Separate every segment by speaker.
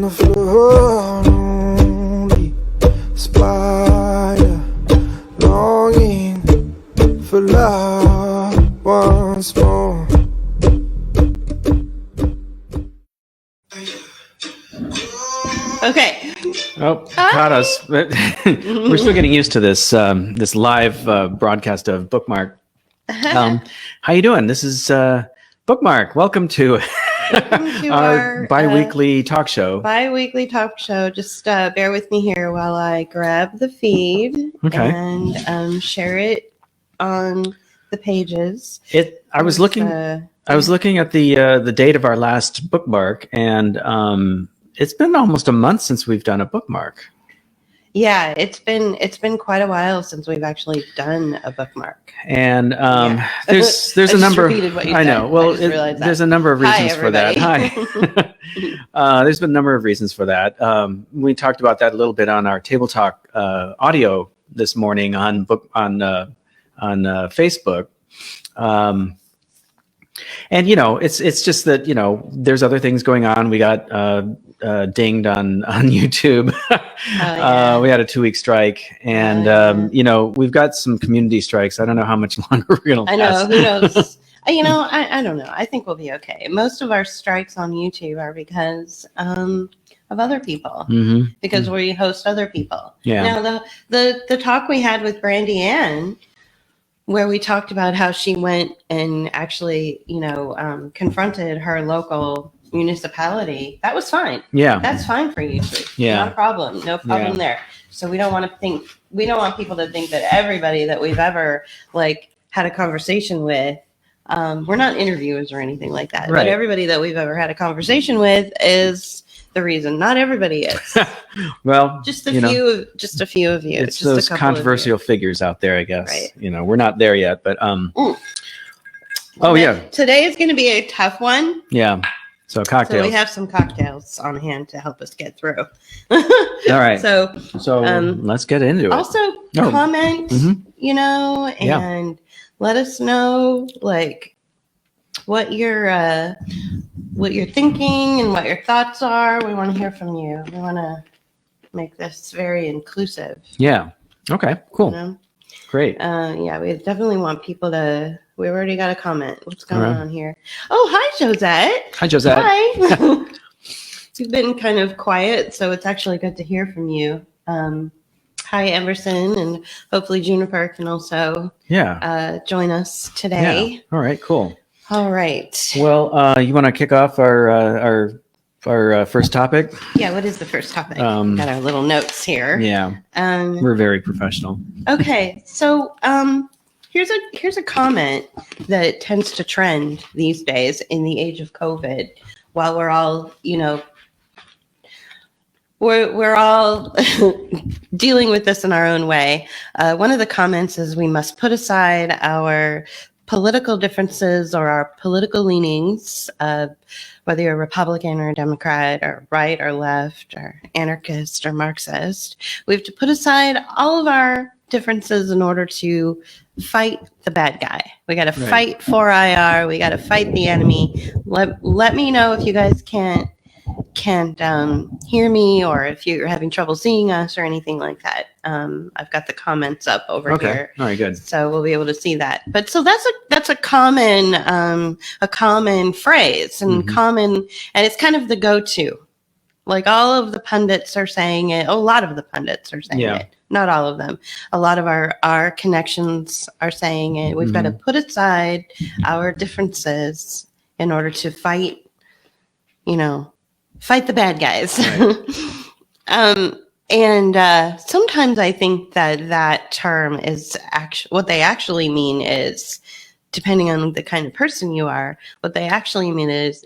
Speaker 1: the floor, lonely spider, longing for love once more.
Speaker 2: Okay.
Speaker 3: Oh, caught us. We're still getting used to this this live broadcast of Bookmark. How you doing? This is Bookmark. Welcome to our biweekly talk show.
Speaker 2: Biweekly talk show. Just bear with me here while I grab the feed and share it on the pages.
Speaker 3: I was looking at the date of our last bookmark, and it's been almost a month since we've done a bookmark.
Speaker 2: Yeah, it's been quite a while since we've actually done a bookmark.
Speaker 3: And there's a number. I know. Well, there's a number of reasons for that. Hi. There's been a number of reasons for that. We talked about that a little bit on our Table Talk audio this morning on Facebook. And it's just that there's other things going on. We got dinged on YouTube. We had a 2-week strike, and we've got some community strikes. I don't know how much longer we're gonna last.
Speaker 2: I know, who knows. I don't know. I think we'll be okay. Most of our strikes on YouTube are because of other people, because we host other people. Yeah. Now the talk we had with Brandy Ann, where we talked about how she went and actually, confronted her local municipality, that was fine. Yeah. That's fine for YouTube. Yeah. No problem there. So we don't want people to think that everybody that we've ever had a conversation with, we're not interviewers or anything like that. Right. But everybody that we've ever had a conversation with is the reason. Not everybody is. Well, just a few of you.
Speaker 3: It's those controversial figures out there, I guess. Right. We're not there yet, but
Speaker 2: today is going to be a tough one.
Speaker 3: Yeah. So cocktails.
Speaker 2: So we have some cocktails on hand to help us get through.
Speaker 3: All right. So let's get into it.
Speaker 2: Also, comment, and let us know what you're thinking and what your thoughts are. We want to hear from you. We want to make this very inclusive.
Speaker 3: Yeah. Okay. Cool. Great.
Speaker 2: We definitely want people to. We've already got a comment. What's going on here? Oh, hi, Josette.
Speaker 3: Hi, Josette.
Speaker 2: Hi. You've been kind of quiet, so it's actually good to hear from you. Hi, Emerson, and hopefully Juniper can also join us today.
Speaker 3: Yeah. All right. Cool.
Speaker 2: All right.
Speaker 3: Well, you want to kick off our first topic?
Speaker 2: Yeah. What is the first topic? Got our little notes here.
Speaker 3: Yeah. We're very professional.
Speaker 2: Okay. So, here's a comment that tends to trend these days in the age of COVID, while we're all, we're all dealing with this in our own way. One of the comments is we must put aside our political differences or our political leanings, whether you're a Republican or a Democrat or right or left or anarchist or Marxist. We have to put aside all of our differences in order to fight the bad guy. We got to fight for IR. We got to fight the enemy. Let me know if you guys can't hear me, or if you're having trouble seeing us or anything like that. I've got the comments up over here.
Speaker 3: All right, good.
Speaker 2: So we'll be able to see that. But so that's a common phrase and and it's kind of the go-to. All of the pundits are saying it. A lot of the pundits are saying it. Not all of them. A lot of our connections are saying it. We've got to put aside our differences in order to fight the bad guys. Right. And sometimes I think that term is what they actually mean is, depending on the kind of person you are, what they actually mean is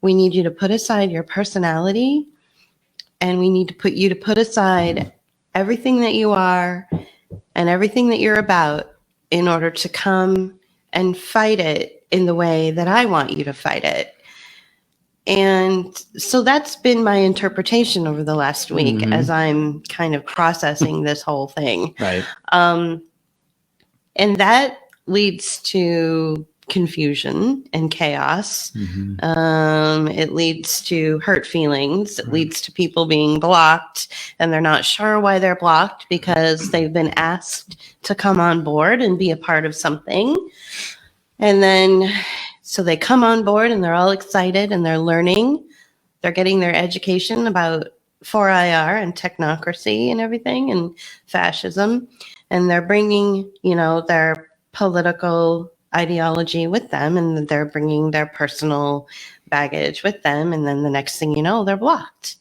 Speaker 2: we need you to put aside your personality, and we need to put aside everything that you are and everything that you're about in order to come and fight it in the way that I want you to fight it. And so that's been my interpretation over the last week as I'm kind of processing this whole thing.
Speaker 3: Right.
Speaker 2: And that leads to confusion and chaos. It leads to hurt feelings. It leads to people being blocked, and they're not sure why they're blocked because they've been asked to come on board and be a part of something. And then, so they come on board and they're all excited and they're learning. They're getting their education about 4IR and technocracy and everything and fascism. And they're bringing, their political ideology with them, and they're bringing their personal baggage with them. And then the next thing you know, they're blocked.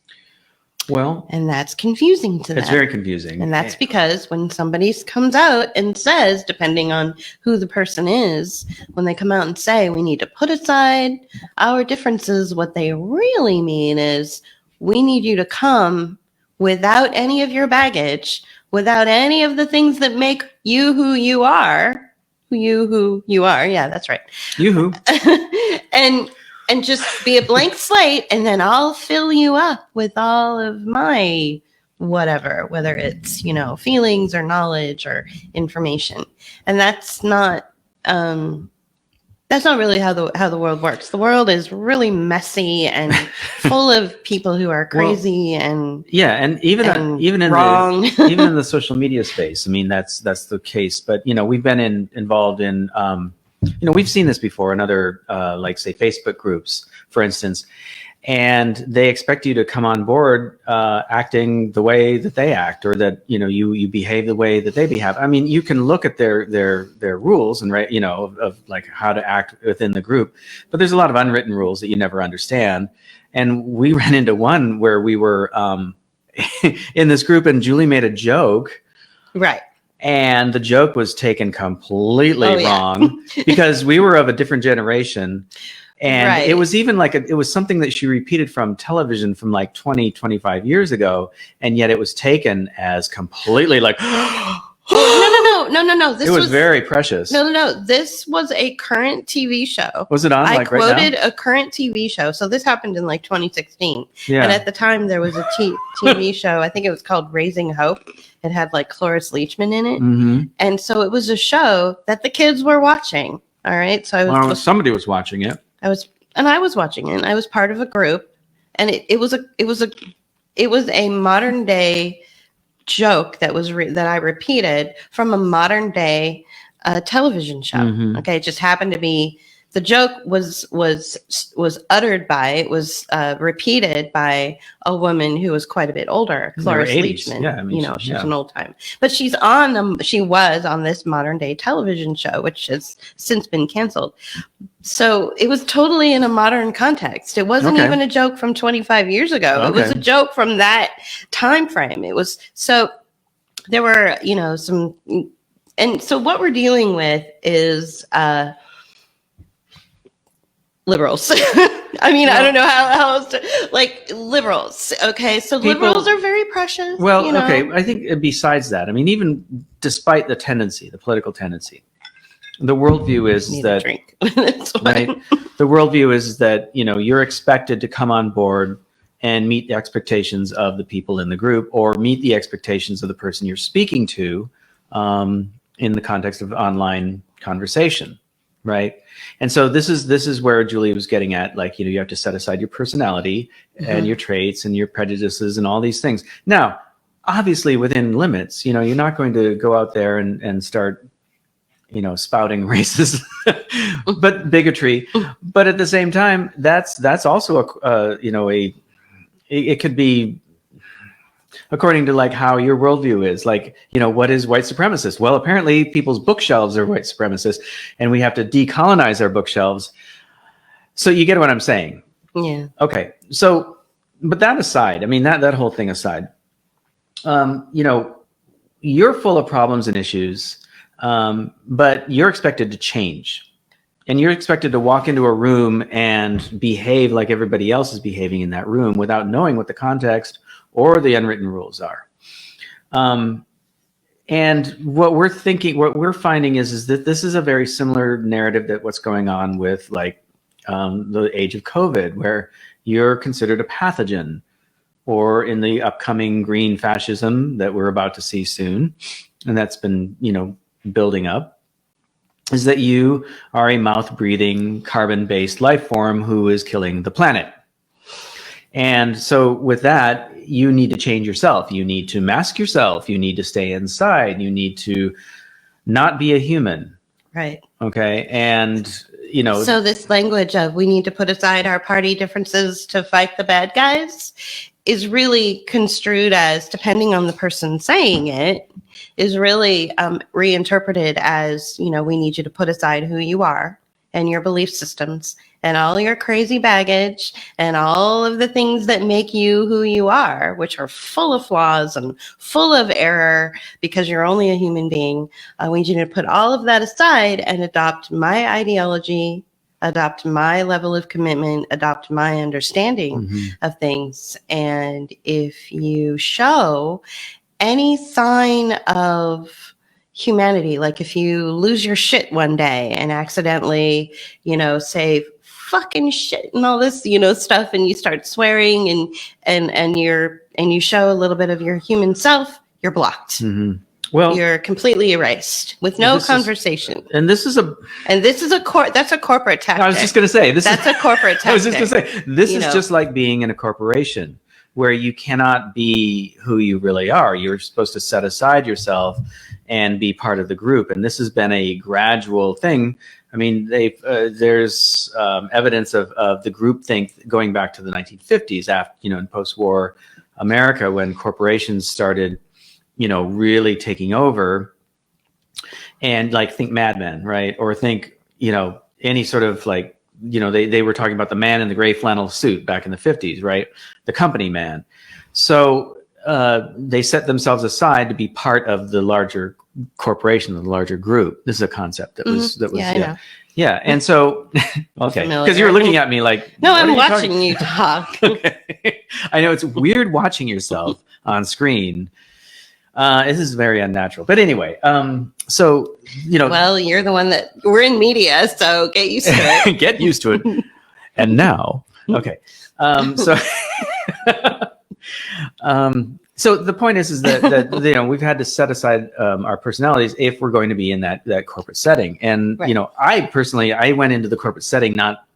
Speaker 3: Well,
Speaker 2: and that's confusing to them.
Speaker 3: It's very confusing.
Speaker 2: And that's because when somebody comes out and says, depending on who the person is, when they come out and say, we need to put aside our differences, what they really mean is, we need you to come without any of your baggage, without any of the things that make you who you are. Who you are. Yeah, that's right.
Speaker 3: You
Speaker 2: and just be a blank slate, and then I'll fill you up with all of my whatever, whether it's, feelings or knowledge or information. And that's not really how the world works. The world is really messy and full of people who are crazy and
Speaker 3: even in
Speaker 2: wrong.
Speaker 3: even in the social media space. I mean, that's the case. But we've been involved in we've seen this before in other like say Facebook groups, for instance, and they expect you to come on board acting the way that they act, or that you behave the way that they behave. I mean, you can look at their rules and of like how to act within the group, but there's a lot of unwritten rules that you never understand. And we ran into one where we were in this group, and Julie made a joke,
Speaker 2: right?
Speaker 3: And the joke was taken completely wrong because we were of a different generation. And it was even like it was something that she repeated from television from like 20, 25 years ago. And yet it was taken as completely like,
Speaker 2: no.
Speaker 3: It was very precious.
Speaker 2: No. This was a current TV show.
Speaker 3: Was it on?
Speaker 2: I
Speaker 3: like
Speaker 2: quoted
Speaker 3: right now?
Speaker 2: A current TV show. So this happened in like 2016.
Speaker 3: Yeah.
Speaker 2: And at the time there was a TV show. I think it was called Raising Hope. It had like Cloris Leachman in it.
Speaker 3: Mm-hmm.
Speaker 2: And so it was a show that the kids were watching. All right. So
Speaker 3: somebody was watching it.
Speaker 2: I was watching it. And I was part of a group, and it was a modern day joke that was that I repeated from a modern day television show.
Speaker 3: Mm-hmm.
Speaker 2: Okay, it just happened to be the joke was uttered by, it was repeated by a woman who was quite a bit older, Cloris Leachman.
Speaker 3: Yeah, I mean,
Speaker 2: she's an old time, but she was on this modern day television show, which has since been canceled. So it was totally in a modern context. It wasn't even a joke from 25 years ago. Okay. It was a joke from that time frame. It was, so there were, some, and so what we're dealing with is liberals. I mean, I don't know how else to, like, liberals. Okay, so liberals are very precious.
Speaker 3: Well, okay, I think besides that, I mean, even despite the political tendency, the worldview is that right. The worldview is that you're expected to come on board and meet the expectations of the people in the group, or meet the expectations of the person you're speaking to, in the context of online conversation, right? And so this is where Julie was getting at, like you have to set aside your personality and your traits and your prejudices and all these things. Now, obviously, within limits, you're not going to go out there and start spouting racist, but bigotry. But at the same time, that's also it could be according to like how your worldview is. Like, what is white supremacist? Well, apparently people's bookshelves are white supremacist, and we have to decolonize our bookshelves. So you get what I'm saying?
Speaker 2: Yeah.
Speaker 3: Okay. So, but that aside, I mean, that whole thing aside, you're full of problems and issues. But you're expected to change, and you're expected to walk into a room and behave like everybody else is behaving in that room without knowing what the context or the unwritten rules are. And what we're finding is that this is a very similar narrative that what's going on with like the age of COVID, where you're considered a pathogen, or in the upcoming green fascism that we're about to see soon, and that's been building up. is that you are a mouth-breathing, carbon-based life form who is killing the planet. And so with that, you need to change yourself. You need to mask yourself. You need to stay inside. You need to not be a human.
Speaker 2: Right.
Speaker 3: Okay. And, you know.
Speaker 2: So this language of we need to put aside our party differences to fight the bad guys is really construed as, depending on the person saying it, is really reinterpreted as, you know, we need you to put aside who you are and your belief systems and all your crazy baggage and all of the things that make you who you are, which are full of flaws and full of error because you're only a human being. I need you to put all of that aside and adopt my ideology, adopt my level of commitment, adopt my understanding of things. And if you show any sign of humanity, like if you lose your shit one day and accidentally, you know, say fucking shit and all this, you know, stuff, and you start swearing and you show a little bit of your human self, you're blocked. Well, you're completely erased with no conversation. That's a corporate tactic.
Speaker 3: I was just going to say
Speaker 2: that's a corporate tactic.
Speaker 3: I was just going to say this is just like being in a corporation where you cannot be who you really are. You're supposed to set aside yourself and be part of the group. And this has been a gradual thing. I mean, there's evidence of the groupthink going back to the 1950s, after, you know, in post-war America, when corporations started, you know, really taking over. And like, think Mad Men, right? Or think, you know, any sort of like, you know, they were talking about the man in the gray flannel suit back in the 50s, right? The company man. So they set themselves aside to be part of the larger corporation, the larger group. This is a concept that was yeah. And so, okay, because you were looking at me like,
Speaker 2: no, I'm watching you talk.
Speaker 3: Okay. I know it's weird watching yourself on screen. This is very unnatural, but anyway, so, you know,
Speaker 2: well, you're the one that we're in media, so get used to it.
Speaker 3: Get used to it. And now, okay. So the point is that you know, we've had to set aside our personalities if we're going to be in that corporate setting. And you know, I personally went into the corporate setting not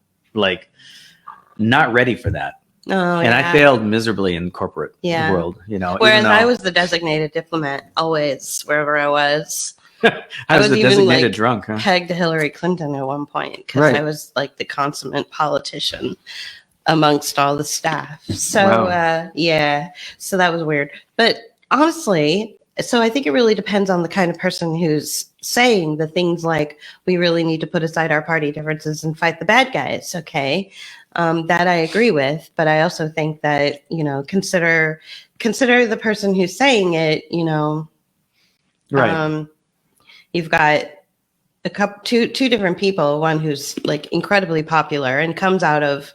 Speaker 3: ready for that. And I failed miserably in corporate world. You know,
Speaker 2: whereas I was the designated diplomat always wherever I was.
Speaker 3: I was the even designated drunk. Huh?
Speaker 2: Pegged to Hillary Clinton at one point because I was like the consummate politician amongst all the staff. So so that was weird. But honestly, so I think it really depends on the kind of person who's saying the things like, we really need to put aside our party differences and fight the bad guys. Okay. That I agree with, but I also think that, you know, consider the person who's saying it, you know, you've got two different people, one who's like incredibly popular and comes out of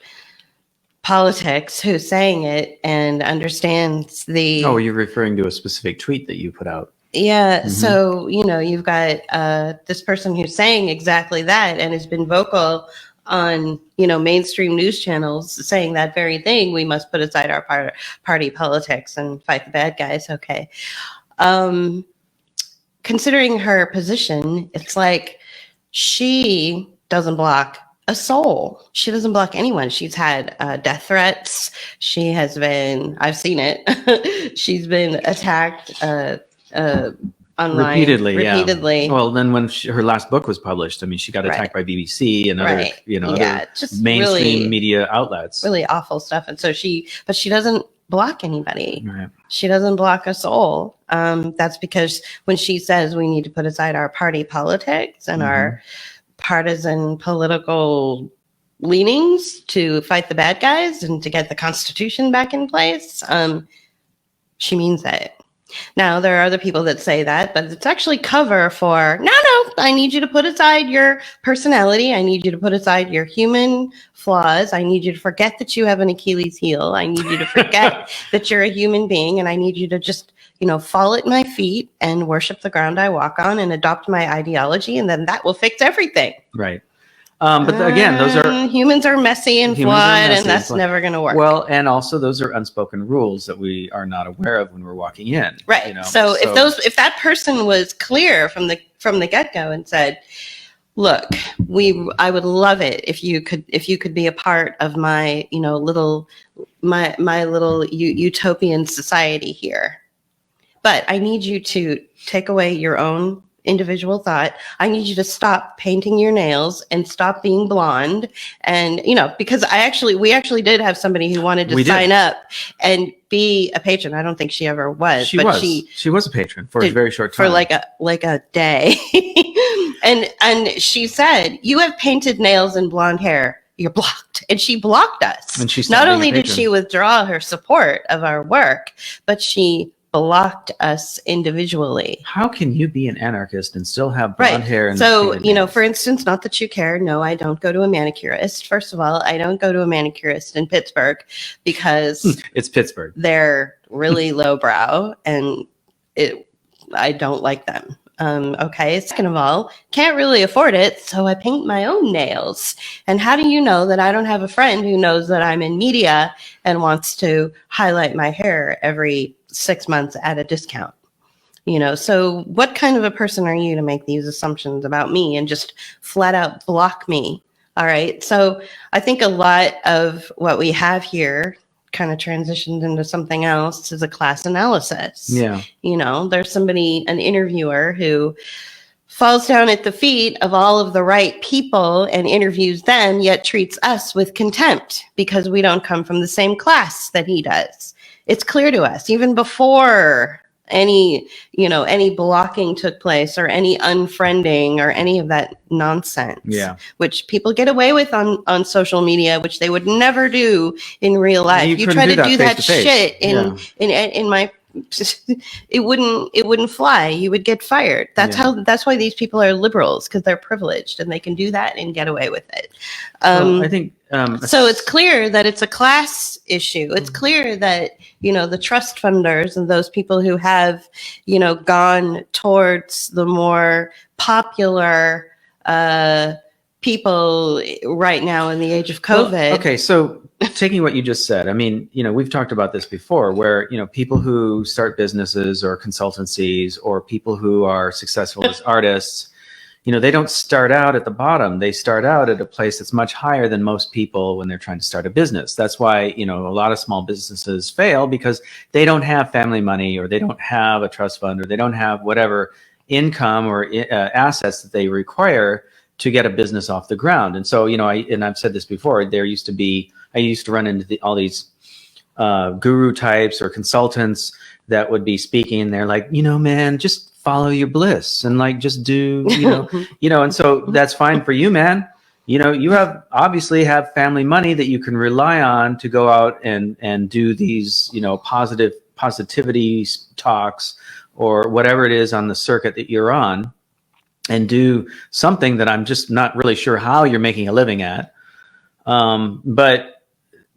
Speaker 2: politics, who's saying it and understands the...
Speaker 3: Oh, you're referring to a specific tweet that you put out.
Speaker 2: Yeah. So, you know, you've got this person who's saying exactly that and has been vocal on, you know, mainstream news channels saying that very thing. We must put aside our party politics and fight the bad guys. Okay. Considering her position, it's like she doesn't block a soul. She doesn't block anyone. She's had death threats. She has been, I've seen it. She's been attacked online repeatedly.
Speaker 3: Yeah. Well, then when her last book was published, I mean, she got attacked by BBC and other, you know, other just mainstream really, media outlets.
Speaker 2: Really awful stuff. And so she doesn't block anybody. Right. She doesn't block a soul. That's because when she says we need to put aside our party politics and our partisan political leanings to fight the bad guys and to get the Constitution back in place, she means that. Now, there are other people that say that, but it's actually cover for, no, I need you to put aside your personality. I need you to put aside your human flaws. I need you to forget that you have an Achilles heel. I need you to forget that you're a human being. And I need you to just, you know, fall at my feet and worship the ground I walk on and adopt my ideology. And then that will fix everything.
Speaker 3: Right. But again, those are
Speaker 2: humans are messy and flawed, and that's never going to work.
Speaker 3: Well, and also those are unspoken rules that we are not aware of when we're walking in.
Speaker 2: Right. You know? So if that person was clear from the get-go and said, Look, I would love it if you could be a part of my, my little utopian society here. But I need you to take away your own individual thought. I need you to stop painting your nails and stop being blonde. And, because we actually did have somebody who wanted to sign up and be a patron. I don't think she ever was. She
Speaker 3: was a patron for a very short time.
Speaker 2: For like a day. and she said, "You have painted nails and blonde hair. You're blocked." And she blocked us.
Speaker 3: And she
Speaker 2: not only did she withdraw her support of our work, but she blocked us individually.
Speaker 3: How can you be an anarchist and still have blonde hair? And
Speaker 2: so, for instance, not that you care. No, I don't go to a manicurist. First of all, I don't go to a manicurist in Pittsburgh because
Speaker 3: it's Pittsburgh.
Speaker 2: They're really lowbrow and I don't like them. Okay. Second of all, can't really afford it. So I paint my own nails. And how do you know that I don't have a friend who knows that I'm in media and wants to highlight my hair every 6 months at a discount? So what kind of a person are you to make these assumptions about me and just flat out block me? All right. So I think a lot of what we have here kind of transitioned into something else is a class analysis.
Speaker 3: Yeah.
Speaker 2: There's an interviewer who falls down at the feet of all of the right people and interviews them, yet treats us with contempt because we don't come from the same class that he does. It's clear to us, even before any blocking took place or any unfriending or any of that nonsense, which people get away with on social media, which they would never do in real life. You try to do that shit in my it wouldn't fly. You would get fired. That's why these people are liberals, because they're privileged and they can do that and get away with it.
Speaker 3: I think
Speaker 2: so it's clear that it's a class issue. It's clear that the trust funders and those people who have gone towards the more popular people right now in the age of COVID.
Speaker 3: Well, okay, so taking what you just said, I mean, we've talked about this before, where people who start businesses or consultancies or people who are successful as artists, they don't start out at the bottom. They start out at a place that's much higher than most people when they're trying to start a business. That's why, a lot of small businesses fail, because they don't have family money, or they don't have a trust fund, or they don't have whatever income or assets that they require to get a business off the ground. And so, I've said this before, I used to run into all these guru types or consultants that would be speaking, and they're like, man, just follow your bliss and just do, and so that's fine for you, man. You obviously have family money that you can rely on to go out and do these, positivity talks or whatever it is on the circuit that you're on, and do something that I'm just not really sure how you're making a living at. But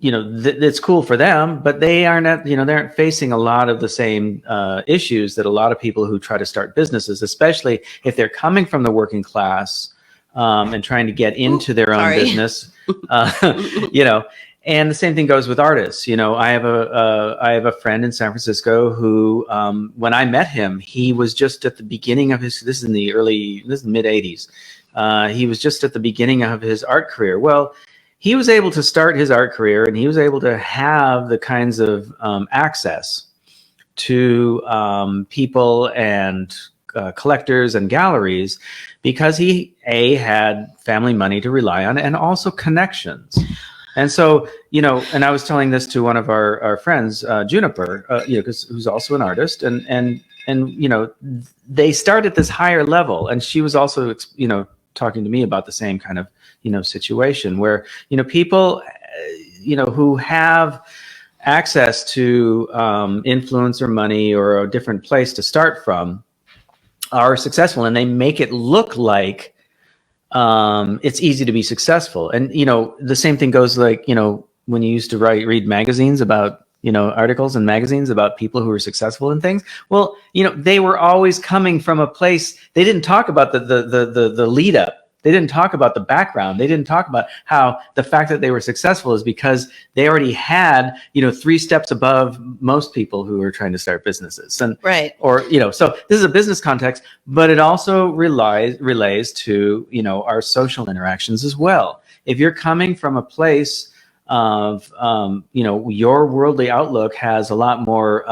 Speaker 3: it's cool for them, but they aren't, they aren't facing a lot of the same issues that a lot of people who try to start businesses, especially if they're coming from the working class and trying to get into their own business, and the same thing goes with artists. I have a friend in San Francisco who, when I met him, he was just at the beginning of this is mid 80s. He was just at the beginning of his art career. Well, he was able to start his art career, and he was able to have the kinds of access to people and collectors and galleries because he had family money to rely on, and also connections. And so, and I was telling this to one of our friends, Juniper, who's also an artist, and they start at this higher level, and she was also, talking to me about the same kind of situation where people who have access to influence or money or a different place to start from are successful, and they make it look like it's easy to be successful. And the same thing goes when you used to read magazines about articles in magazines about people who are successful in things. Well, they were always coming from a place. They didn't talk about the lead up. They didn't talk about the background. They didn't talk about how the fact that they were successful is because they already had, 3 steps above most people who are trying to start businesses. And
Speaker 2: right.
Speaker 3: Or, so this is a business context, but it also relays to, our social interactions as well. If you're coming from a place of, your worldly outlook has a lot more,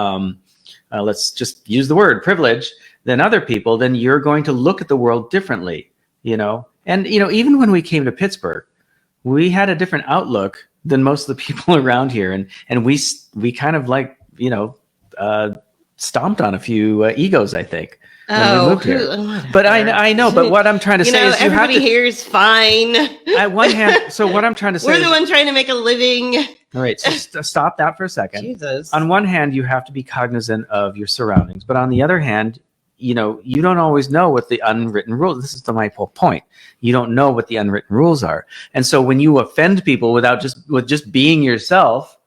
Speaker 3: let's just use the word privilege than other people, then you're going to look at the world differently, And, even when we came to Pittsburgh, we had a different outlook than most of the people around here. And we kind of stomped on a few egos, I think. When we moved here. But I know. But what I'm trying to say is,
Speaker 2: everybody here is fine.
Speaker 3: On one hand, so what I'm trying to say,
Speaker 2: we're the ones trying to make a living.
Speaker 3: All right, so stop that for a second.
Speaker 2: Jesus.
Speaker 3: On one hand, you have to be cognizant of your surroundings, but on the other hand, you don't always know what the unwritten rules. This is my whole point. You don't know what the unwritten rules are, and so when you offend people with just being yourself,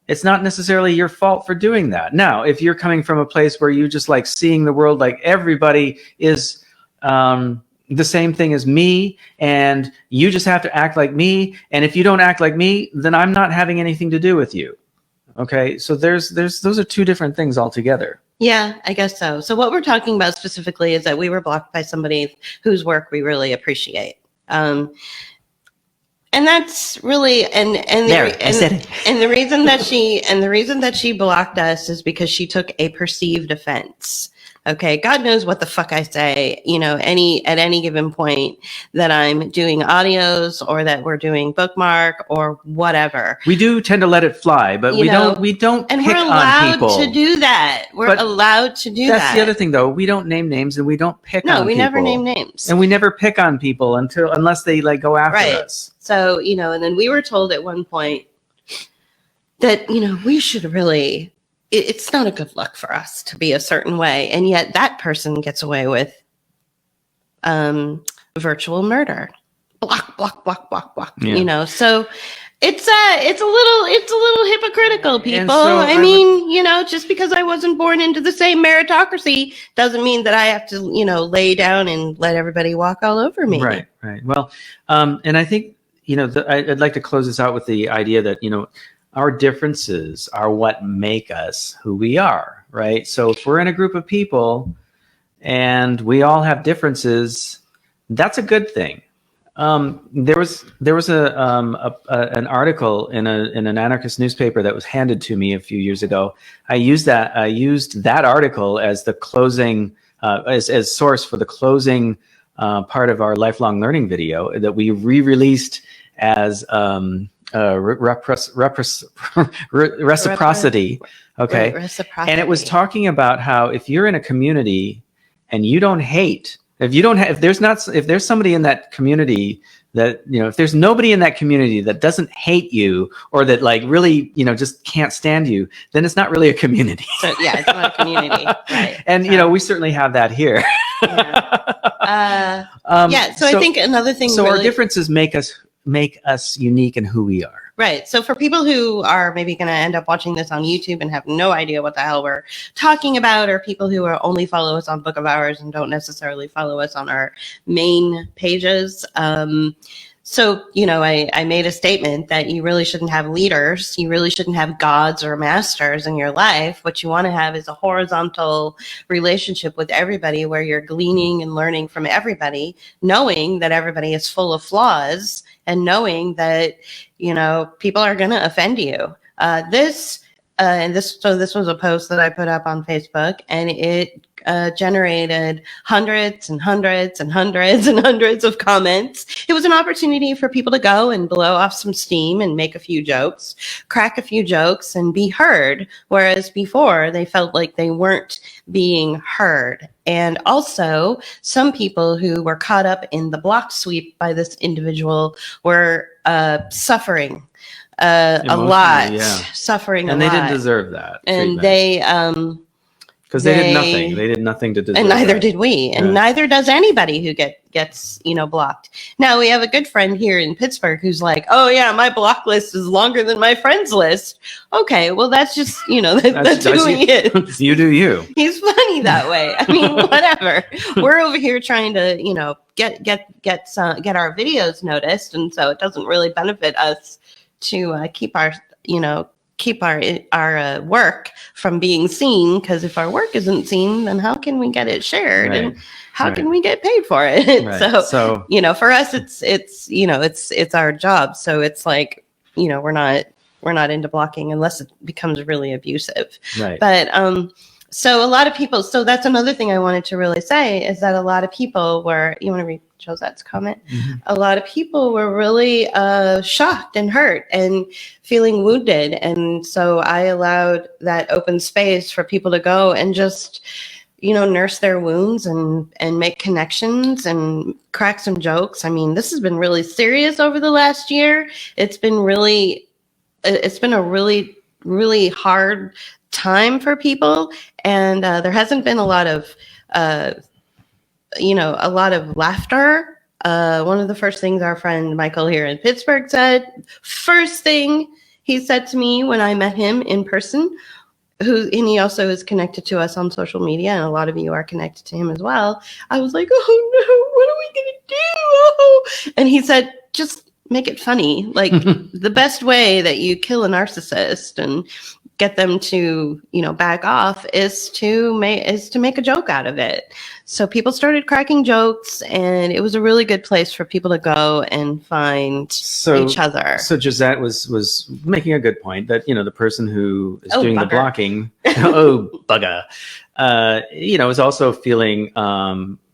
Speaker 3: it's not necessarily your fault for doing that. Now, if you're coming from a place where you just like seeing the world like everybody is the same thing as me, and you just have to act like me, and if you don't act like me, then I'm not having anything to do with you. Okay, so there's those are 2 different things altogether.
Speaker 2: Yeah, I guess so. So what we're talking about specifically is that we were blocked by somebody whose work we really appreciate. And that's really and the reason that she blocked us is because she took a perceived offense. Okay, God knows what the fuck I say, at any given point that I'm doing audios or that we're doing Bookmark or whatever.
Speaker 3: We do tend to let it fly, but we don't
Speaker 2: and
Speaker 3: pick
Speaker 2: we're allowed
Speaker 3: on people.
Speaker 2: to do that. We're allowed to do that.
Speaker 3: That's the other thing, though. We don't name names and we don't pick on people.
Speaker 2: No, we never name names.
Speaker 3: And we never pick on people unless they go after us.
Speaker 2: So, and then we were told at one point that, we should really, it's not a good look for us to be a certain way. And yet that person gets away with virtual murder. Block.
Speaker 3: Yeah.
Speaker 2: So it's a little hypocritical, people.
Speaker 3: So
Speaker 2: just because I wasn't born into the same meritocracy doesn't mean that I have to, lay down and let everybody walk all over me.
Speaker 3: Right. Well, and I think, I'd like to close this out with the idea that, our differences are what make us who we are, right? So if we're in a group of people and we all have differences, that's a good thing. There was an article in an anarchist newspaper that was handed to me a few years ago. I used that article as the closing, as source for the closing part of our lifelong learning video that we re-released as reciprocity. Okay.
Speaker 2: Reciprocity.
Speaker 3: And it was talking about how if you're in a community and you don't hate, if there's somebody in that community that, if there's nobody in that community that doesn't hate you or that really, just can't stand you, then it's not really a community.
Speaker 2: So, yeah, it's not a community. Right.
Speaker 3: And, we certainly have that here.
Speaker 2: Yeah. So I think another thing.
Speaker 3: So our differences make us unique in who we are.
Speaker 2: Right. So for people who are maybe going to end up watching this on YouTube and have no idea what the hell we're talking about, or people who are only follow us on Book of Hours and don't necessarily follow us on our main pages. So, I made a statement that you really shouldn't have leaders. You really shouldn't have gods or masters in your life. What you want to have is a horizontal relationship with everybody where you're gleaning and learning from everybody, knowing that everybody is full of flaws and knowing that, people are going to offend you. This was a post that I put up on Facebook, and it generated hundreds and hundreds and hundreds and hundreds of comments. It was an opportunity for people to go and blow off some steam and make a few jokes, crack a few jokes, and be heard. Whereas before, they felt like they weren't being heard. And also, some people who were caught up in the block sweep by this individual were suffering a lot, suffering a lot.
Speaker 3: And they didn't deserve that.
Speaker 2: And
Speaker 3: treatment. Because they did nothing. They did nothing to deserve
Speaker 2: and neither
Speaker 3: that.
Speaker 2: did we, and neither does anybody who gets blocked. Now we have a good friend here in Pittsburgh who's like, "Oh yeah, my block list is longer than my friends list." Okay, well that's just that's who he is.
Speaker 3: You do you.
Speaker 2: He's funny that way. I mean, whatever. We're over here trying to get our videos noticed, and so it doesn't really benefit us to keep our work from being seen, because if our work isn't seen, then how can we get it shared, and how can we get paid for it? So for us it's our job, so it's like we're not into blocking unless it becomes really abusive, but so a lot of people, so that's another thing I wanted to really say, is that a lot of people were, you want to read Josette's comment? A lot of people were really shocked and hurt and feeling wounded. And so I allowed that open space for people to go and just, nurse their wounds and make connections and crack some jokes. I mean, this has been really serious over the last year. It's been a really, really hard time for people, and there hasn't been a lot of laughter. One of the first things our friend Michael here in Pittsburgh said, first thing he said to me when I met him in person, and he also is connected to us on social media, and a lot of you are connected to him as well. I was like, oh no, what are we gonna do? Oh. And he said, just make it funny. Like the best way that you kill a narcissist and get them to back off is to make a joke out of it. So people started cracking jokes, and it was a really good place for people to go and find each other. So
Speaker 3: Josette was making a good point that the person who is doing the blocking, bugger, is also feeling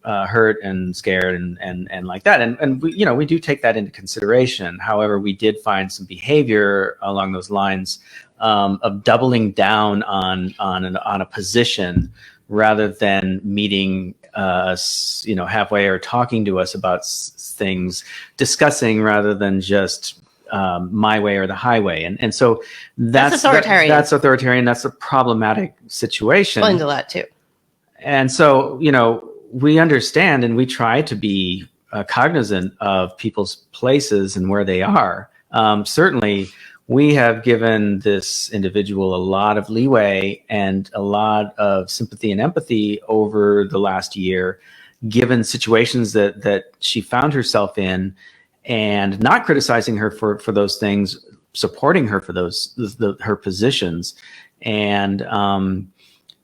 Speaker 3: hurt and scared and like that, and we do take that into consideration. However, we did find some behavior along those lines of doubling down on a position rather than meeting us halfway or talking to us about things, discussing rather than just my way or the highway, and so that's authoritarian. That's authoritarian. That's a problematic situation.
Speaker 2: Explains a lot too.
Speaker 3: And so we understand, and we try to be cognizant of people's places and where they are. Certainly, we have given this individual a lot of leeway and a lot of sympathy and empathy over the last year, given situations that she found herself in, and not criticizing her for those things, supporting her for her positions. And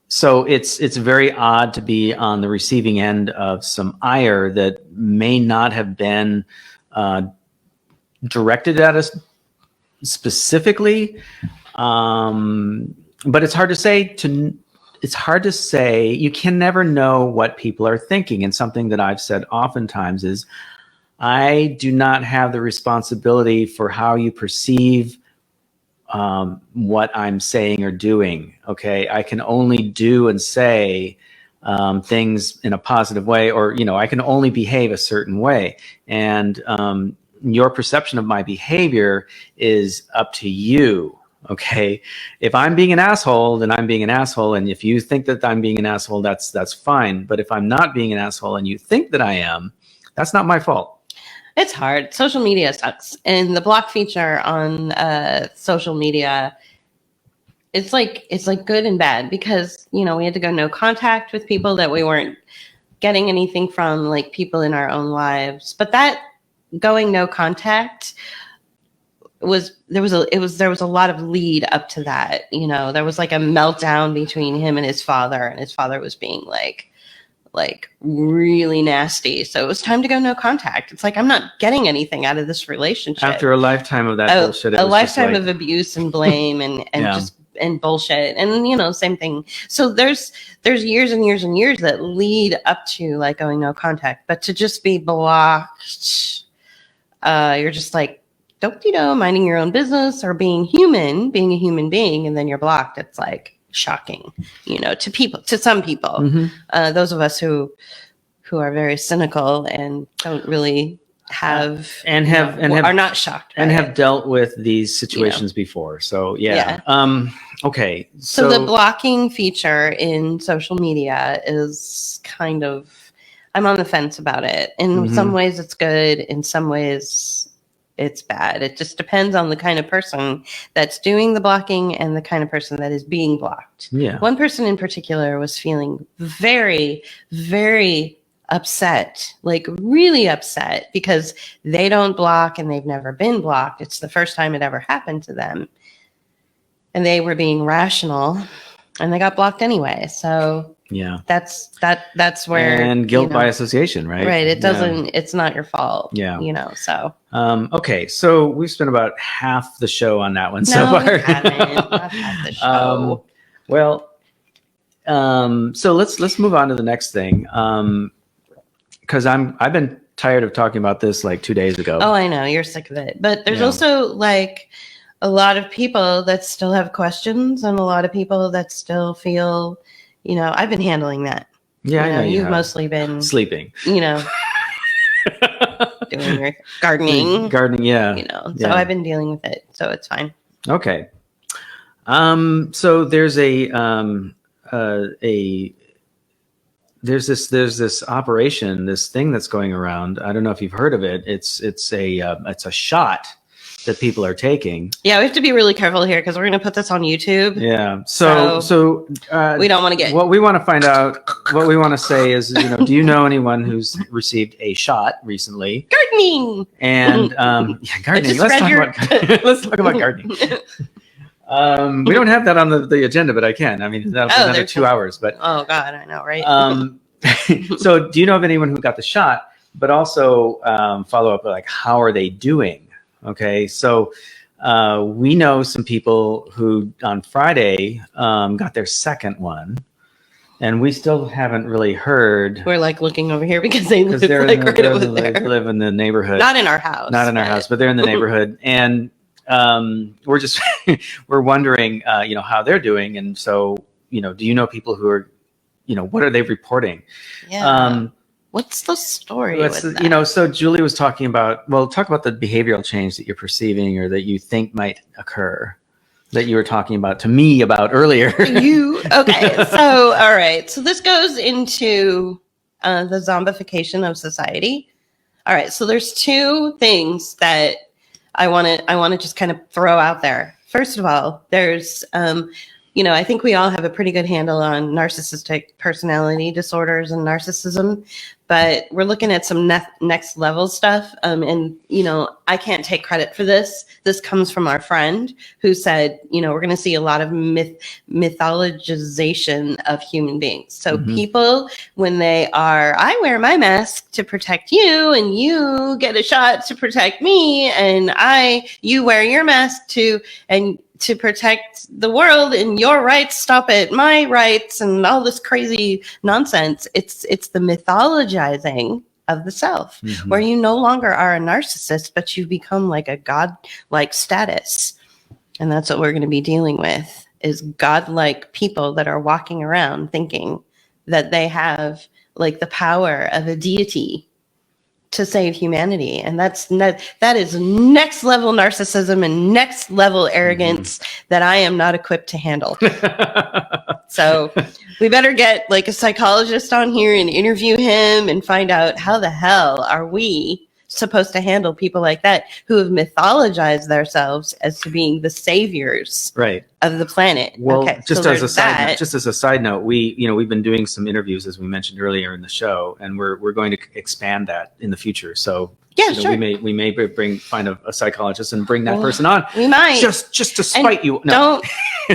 Speaker 3: so it's very odd to be on the receiving end of some ire that may not have been directed at us specifically, but it's hard to say. You can never know what people are thinking. And something that I've said oftentimes is, I do not have the responsibility for how you perceive what I'm saying or doing. Okay, I can only do and say things in a positive way, or I can only behave a certain way, and your perception of my behavior is up to you. Okay, if I'm being an asshole, then I'm being an asshole, and if you think that I'm being an asshole, that's fine. But if I'm not being an asshole and you think that I am, that's not my fault.
Speaker 2: It's hard. Social media sucks, and the block feature on social media, it's like good and bad, because we had to go no contact with people that we weren't getting anything from, like people in our own lives. But that going no contact there was a lot of lead up to that. There was like a meltdown between him and his father, and his father was being like really nasty. So it was time to go no contact. It's like, I'm not getting anything out of this relationship.
Speaker 3: After a lifetime of that bullshit.
Speaker 2: A lifetime of abuse and blame and just and bullshit. And same thing. So there's years and years and years that lead up to like going no contact. But to just be blocked, you're just like, minding your own business or being a human being, and then you're blocked. It's like shocking, to some people. Mm-hmm. Those of us who are very cynical and don't really have are not shocked
Speaker 3: and have dealt with these situations before. So Okay.
Speaker 2: So the blocking feature in social media is kind of, I'm on the fence about it. In some ways it's good. In some ways it's bad. It just depends on the kind of person that's doing the blocking and the kind of person that is being blocked.
Speaker 3: Yeah.
Speaker 2: One person in particular was feeling very, very upset, like really upset, because they don't block and they've never been blocked. It's the first time it ever happened to them. And they were being rational and they got blocked anyway. So
Speaker 3: yeah,
Speaker 2: that's where,
Speaker 3: and guilt by association, right?
Speaker 2: Right. It doesn't, it's not your fault.
Speaker 3: Yeah.
Speaker 2: So.
Speaker 3: Okay. So we've spent about half the show on that one so
Speaker 2: No,
Speaker 3: far.
Speaker 2: we haven't. Not half the show.
Speaker 3: So let's move on to the next thing. Cause I've been tired of talking about this like 2 days ago.
Speaker 2: Oh, I know. You're sick of it. But there's also like a lot of people that still have questions and a lot of people that still feel, I've been handling that.
Speaker 3: Yeah, I know
Speaker 2: you've mostly been
Speaker 3: sleeping,
Speaker 2: doing your gardening.
Speaker 3: Yeah.
Speaker 2: So I've been dealing with it. So it's fine.
Speaker 3: Okay. So there's there's this operation, this thing that's going around. I don't know if you've heard of it. It's a shot that people are taking.
Speaker 2: Yeah, we have to be really careful here because we're going to put this on YouTube.
Speaker 3: Yeah. So
Speaker 2: we don't want to get.
Speaker 3: What we want to find out, what we want to say is, do you know anyone who's received a shot recently?
Speaker 2: Gardening.
Speaker 3: And gardening. Let's talk about gardening. We don't have that on the agenda, but I can. I mean, that'll be another 2 hours. But
Speaker 2: oh God, I know, right?
Speaker 3: So, do you know of anyone who got the shot? But also follow up, like, how are they doing? Okay, so we know some people who on Friday got their second one, and we still haven't really heard.
Speaker 2: We're like looking over here because they live like right over there.
Speaker 3: They live in the neighborhood.
Speaker 2: Not in our house.
Speaker 3: Not in our house, but they're in the neighborhood, and we're just we're wondering, how they're doing, and so do you know people who are, what are they reporting?
Speaker 2: Yeah. What's the story?
Speaker 3: So Julie was talking about, talk about the behavioral change that you're perceiving or that you think might occur that you were talking about to me about earlier.
Speaker 2: Okay. So, all right. So this goes into the zombification of society. All right. So there's two things that I want to just kind of throw out there. First of all, there's, I think we all have a pretty good handle on narcissistic personality disorders and narcissism, but we're looking at some next level stuff. And I can't take credit for this. This comes from our friend who said, we're going to see a lot of mythologization of human beings. So people, when I wear my mask to protect you and you get a shot to protect me and you wear your mask to protect the world and your rights stop at my rights and all this crazy nonsense. It's the mythologizing of the self, where you no longer are a narcissist, but you become like a god-like status. And that's what we're going to be dealing with, is god-like people that are walking around thinking that they have like the power of a deity to save humanity. And that is next level narcissism and next level arrogance that I am not equipped to handle. So we better get like a psychologist on here and interview him and find out how the hell are we supposed to handle people like that who have mythologized themselves as to being the saviors of the planet.
Speaker 3: Well, just as a side note, we've been doing some interviews, as we mentioned earlier in the show, and we're going to expand that in the future. So sure. We may find a psychologist and bring that person on. We might just to spite you. No.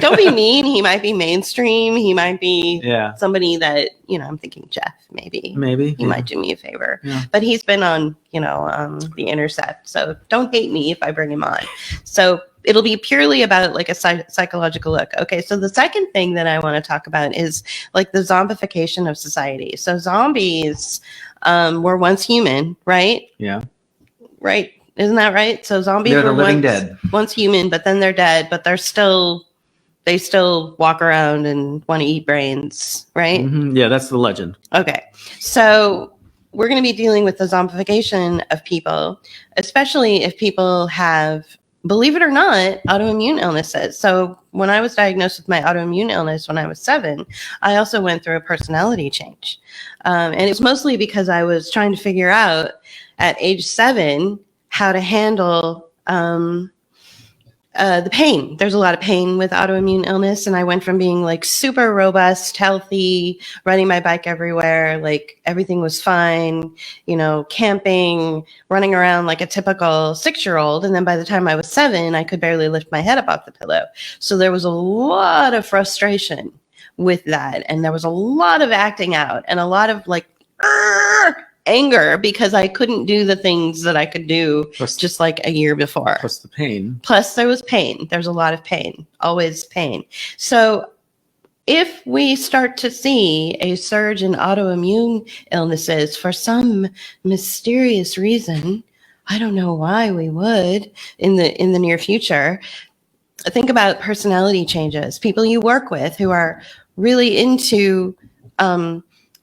Speaker 2: Don't be mean. He might be mainstream. He might be somebody that I'm thinking Jeff. Maybe he might do me a favor. Yeah. But he's been on the Intercept. So don't hate me if I bring him on. So it'll be purely about like a psychological look. Okay. So the second thing that I want to talk about is like the zombification of society. So zombies were once human, right?
Speaker 3: Yeah.
Speaker 2: Right. Isn't that right? So zombies were once human, but then they're dead, but they still walk around and want to eat brains, right?
Speaker 3: Yeah, that's the legend.
Speaker 2: Okay. So we're going to be dealing with the zombification of people, especially if people have believe it or not, autoimmune illnesses. So when I was diagnosed with my autoimmune illness when I was 7, I also went through a personality change. And it was mostly because I was trying to figure out at age 7 how to handle the pain. There's a lot of pain with autoimmune illness. And I went from being like super robust, healthy, riding my bike everywhere, like everything was fine, you know, camping, running around like a typical 6-year-old. And then by the time I was 7, I could barely lift my head up off the pillow. So there was a lot of frustration with that. And there was a lot of acting out and a lot of like anger because I couldn't do the things that I could do just like a year before.
Speaker 3: Plus the pain.
Speaker 2: Plus there was pain. There's a lot of pain, always pain. So if we start to see a surge in autoimmune illnesses for some mysterious reason, I don't know why we would in the near future, think about personality changes, people you work with who are really into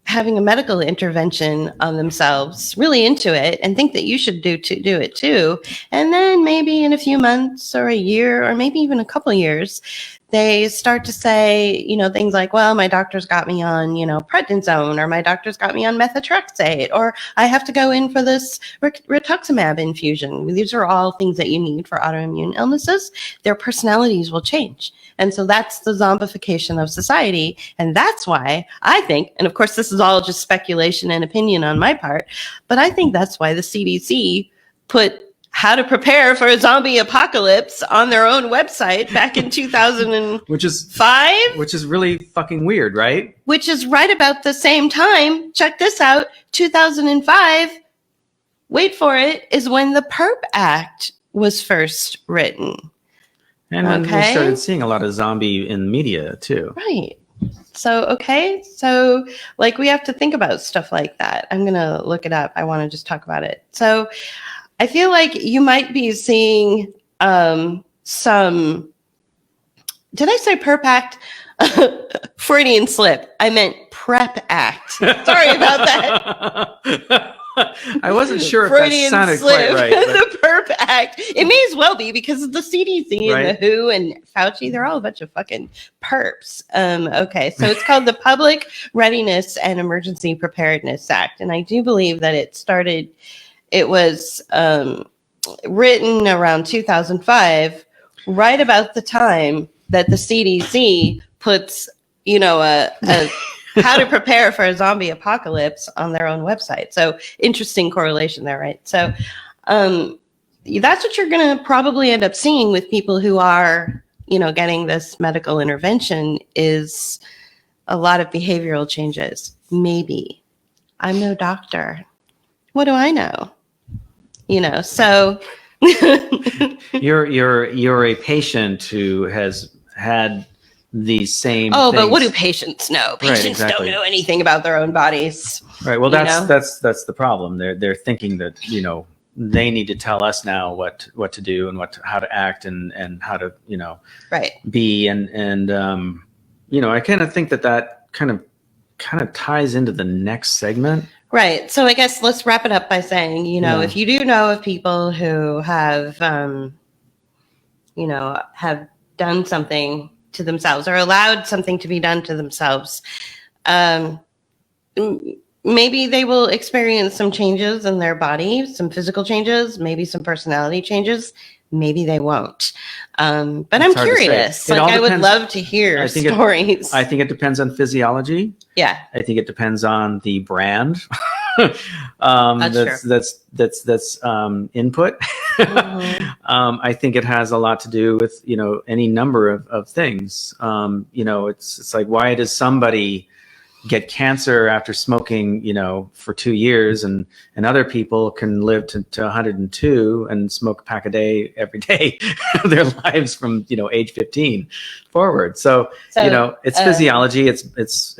Speaker 2: having a medical intervention on themselves, really into it, and think that you should do it too. And then maybe in a few months or a year or maybe even a couple years, they start to say, you know, things like, well, my doctor's got me on, you know, prednisone, or my doctor's got me on methotrexate, or I have to go in for this rituximab infusion. These are all things that you need for autoimmune illnesses. Their personalities will change. And so that's the zombification of society. And that's why I think, and of course, this is all just speculation and opinion on my part, but I think that's why the CDC put how to prepare for a zombie apocalypse on their own website back in 2005.
Speaker 3: Which is really fucking weird, right?
Speaker 2: Which is right about the same time. Check this out. 2005, wait for it, is when the PERP Act was first written.
Speaker 3: And then we started seeing a lot of zombie in media too.
Speaker 2: Right. So, so like we have to think about stuff like that. I'm going to look it up. I want to just talk about it. So I feel like you might be seeing some, did I say PERP Act? Freudian slip. I meant PrEP Act. Sorry about that.
Speaker 3: I wasn't sure
Speaker 2: Freudian
Speaker 3: if that sounded
Speaker 2: slip.
Speaker 3: quite right.
Speaker 2: The PERP Act. It may as well be because of the CDC and the WHO and Fauci. They're all a bunch of fucking perps. Okay, so it's called the Public Readiness and Emergency Preparedness Act. And I do believe that it was written around 2005, right about the time that the CDC puts, you know, a how to prepare for a zombie apocalypse on their own website. So interesting correlation there, right? So that's what you're going to probably end up seeing with people who are, you know, getting this medical intervention is a lot of behavioral changes. Maybe. I'm no doctor. What do I know? You know, so
Speaker 3: you're a patient who has had these same things.
Speaker 2: But what do patients know? Patients don't know anything about their own bodies.
Speaker 3: Right. Well, that's the problem. They're thinking that, you know, they need to tell us now what to do and how to act and how to, you know, be and you know, I kind of think that kind of ties into the next segment.
Speaker 2: Right. So I guess let's wrap it up by saying, you know, if you do know of people who have, you know, have done something to themselves or allowed something to be done to themselves, maybe they will experience some changes in their body, some physical changes, maybe some personality changes. Maybe they won't. But I'm curious. Like, I would love to hear stories.
Speaker 3: I think it depends on physiology.
Speaker 2: Yeah.
Speaker 3: I think it depends on the brand.
Speaker 2: That's
Speaker 3: input.
Speaker 2: Mm-hmm.
Speaker 3: I think it has a lot to do with, you know, any number of things. You know, it's like, why does somebody get cancer after smoking, you know, for 2 years, and other people can live to 102 and smoke a pack a day every day of their lives from, you know, age 15 forward. So you know, it's physiology. It's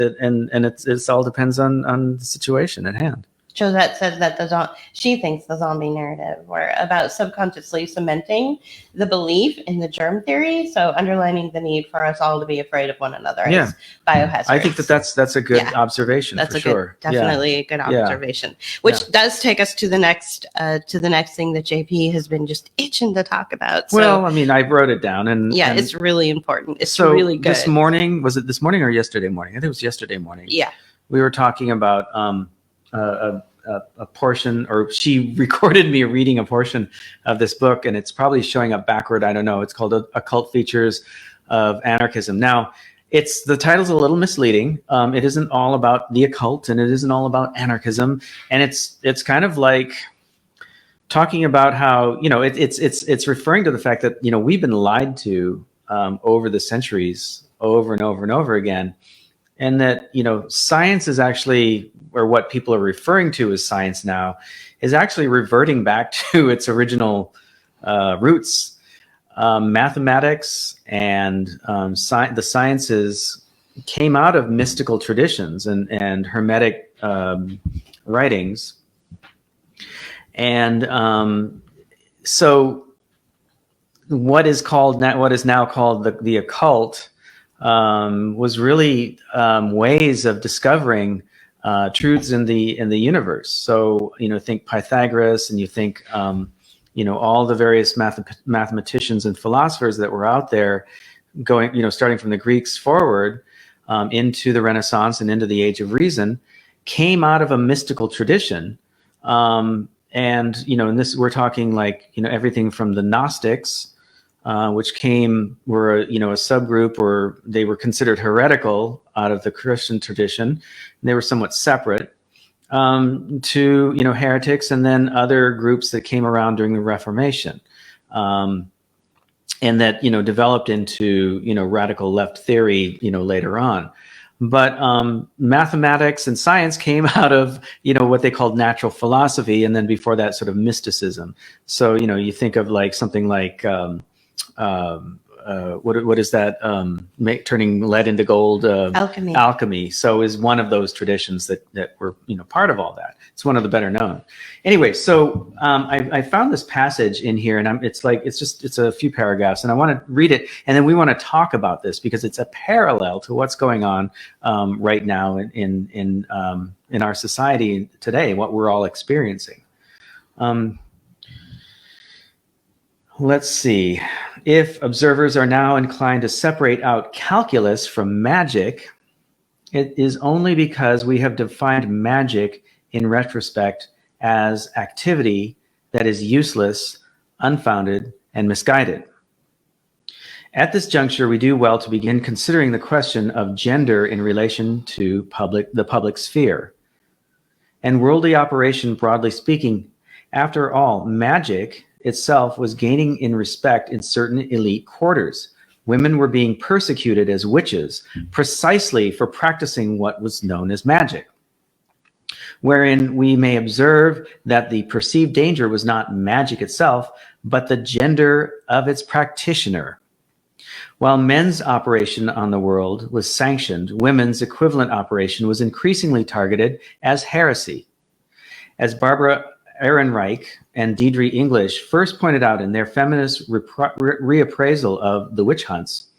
Speaker 3: all depends on the situation at hand.
Speaker 2: Josette says that she thinks the zombie narrative were about subconsciously cementing the belief in the germ theory, so underlining the need for us all to be afraid of one another as biohazards.
Speaker 3: I think that's a good observation.
Speaker 2: That's
Speaker 3: for sure.
Speaker 2: Definitely a good observation. Which does take us to the next thing that JP has been just itching to talk about. So,
Speaker 3: well, I mean, I wrote it down, and
Speaker 2: it's really important. It's
Speaker 3: so
Speaker 2: really good.
Speaker 3: This morning, was it this morning or yesterday morning? I think it was yesterday morning.
Speaker 2: Yeah,
Speaker 3: we were talking about a portion, or she recorded me reading a portion of this book, and it's probably showing up backward. I don't know. It's called Occult Features of Anarchism. Now, the title's a little misleading. It isn't all about the occult, and it isn't all about anarchism, and it's kind of like talking about how, it's referring to the fact that, we've been lied to over the centuries, over and over and over again. And that, science is actually, or what people are referring to as science now, is actually reverting back to its original roots. Mathematics and the sciences came out of mystical traditions and Hermetic writings. And so what is now called the occult was really ways of discovering truths in the universe. So think Pythagoras, and you think all the various mathematicians and philosophers that were out there, going starting from the Greeks forward into the Renaissance and into the Age of Reason, came out of a mystical tradition. And in this, we're talking like everything from the Gnostics, which were a subgroup, or they were considered heretical out of the Christian tradition, and they were somewhat separate, to heretics, and then other groups that came around during the Reformation, and that developed into radical left theory later on. But mathematics and science came out of what they called natural philosophy, and then before that, sort of mysticism. So you think of like something like what is that? Turning lead into gold.
Speaker 2: Alchemy.
Speaker 3: Alchemy. So is one of those traditions that were part of all that. It's one of the better known. Anyway, so I found this passage in here, and it's a few paragraphs, and I want to read it, and then we want to talk about this because it's a parallel to what's going on right now in our society today, what we're all experiencing. Let's see. If observers are now inclined to separate out calculus from magic, it is only because we have defined magic in retrospect as activity that is useless, unfounded, and misguided. At this juncture, we do well to begin considering the question of gender in relation to the public sphere and worldly operation, broadly speaking. After all, magic itself was gaining in respect in certain elite quarters. Women were being persecuted as witches precisely for practicing what was known as magic, wherein we may observe that the perceived danger was not magic itself, but the gender of its practitioner. While men's operation on the world was sanctioned, women's equivalent operation was increasingly targeted as heresy. As Barbara Ehrenreich and Deirdre English first pointed out in their feminist reappraisal of the witch hunts,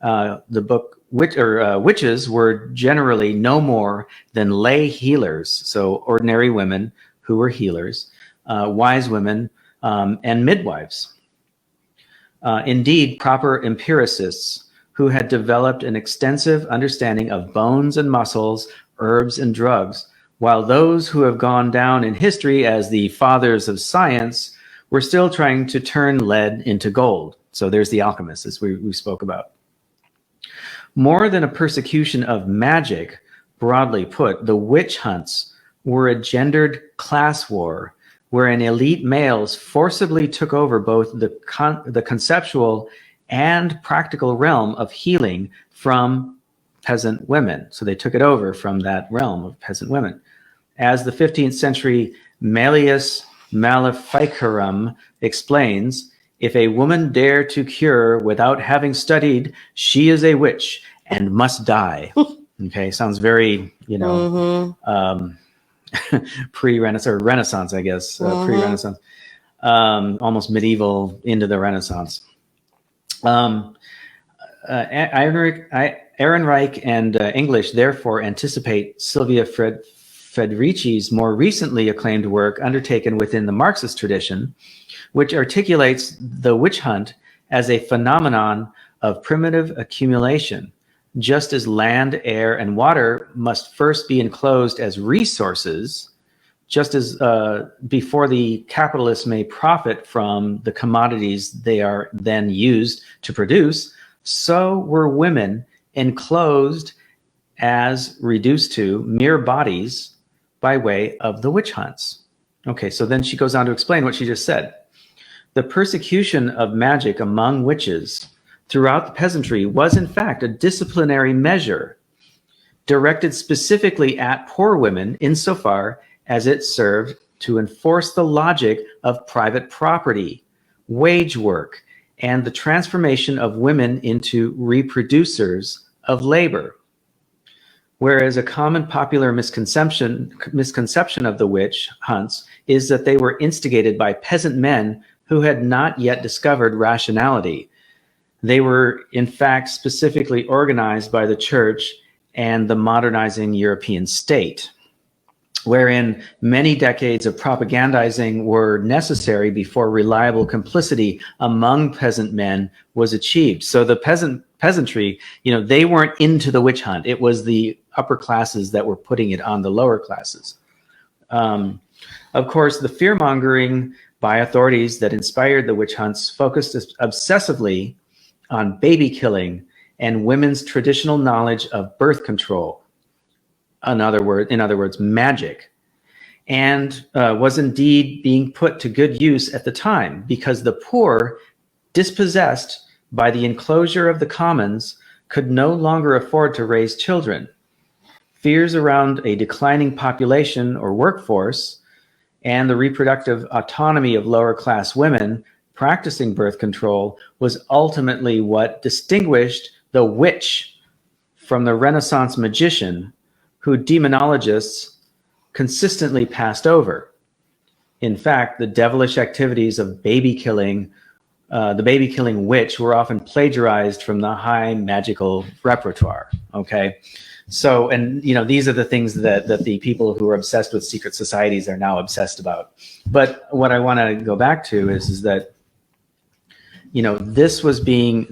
Speaker 3: the book witches were generally no more than lay healers, so ordinary women who were healers, wise women, and midwives. Indeed, proper empiricists who had developed an extensive understanding of bones and muscles, herbs and drugs, while those who have gone down in history as the fathers of science were still trying to turn lead into gold. So there's the alchemists, as we spoke about. More than a persecution of magic, broadly put, the witch hunts were a gendered class war wherein elite males forcibly took over both the conceptual and practical realm of healing from peasant women. So they took it over from that realm of peasant women. As the 15th century Malleus Maleficarum explains, if a woman dare to cure without having studied, she is a witch and must die. Okay, sounds very, pre-Renaissance or Renaissance, I guess, pre-Renaissance, almost medieval into the Renaissance. Ehrenreich and English therefore anticipate Sylvia Federici's more recently acclaimed work undertaken within the Marxist tradition, which articulates the witch hunt as a phenomenon of primitive accumulation, just as land, air, and water must first be enclosed as resources, just as before the capitalists may profit from the commodities they are then used to produce, so were women enclosed as reduced to mere bodies by way of the witch hunts. Okay, so then she goes on to explain what she just said. The persecution of magic among witches throughout the peasantry was in fact a disciplinary measure directed specifically at poor women insofar as it served to enforce the logic of private property, wage work, and the transformation of women into reproducers of labor. Whereas a common popular misconception of the witch hunts is that they were instigated by peasant men who had not yet discovered rationality. They were, in fact, specifically organized by the church and the modernizing European state, wherein many decades of propagandizing were necessary before reliable complicity among peasant men was achieved. So the peasantry, they weren't into the witch hunt. It was the upper classes that were putting it on the lower classes. Of course, the fear-mongering by authorities that inspired the witch hunts focused obsessively on baby killing and women's traditional knowledge of birth control. In other words, magic, and was indeed being put to good use at the time because the poor, dispossessed by the enclosure of the commons, could no longer afford to raise children. Fears around a declining population or workforce and the reproductive autonomy of lower class women practicing birth control was ultimately what distinguished the witch from the Renaissance magician, who demonologists consistently passed over. In fact, the devilish activities of baby killing, the baby killing witch, were often plagiarized from the high magical repertoire. Okay, so these are the things that the people who are obsessed with secret societies are now obsessed about. But what I want to go back to is that this was being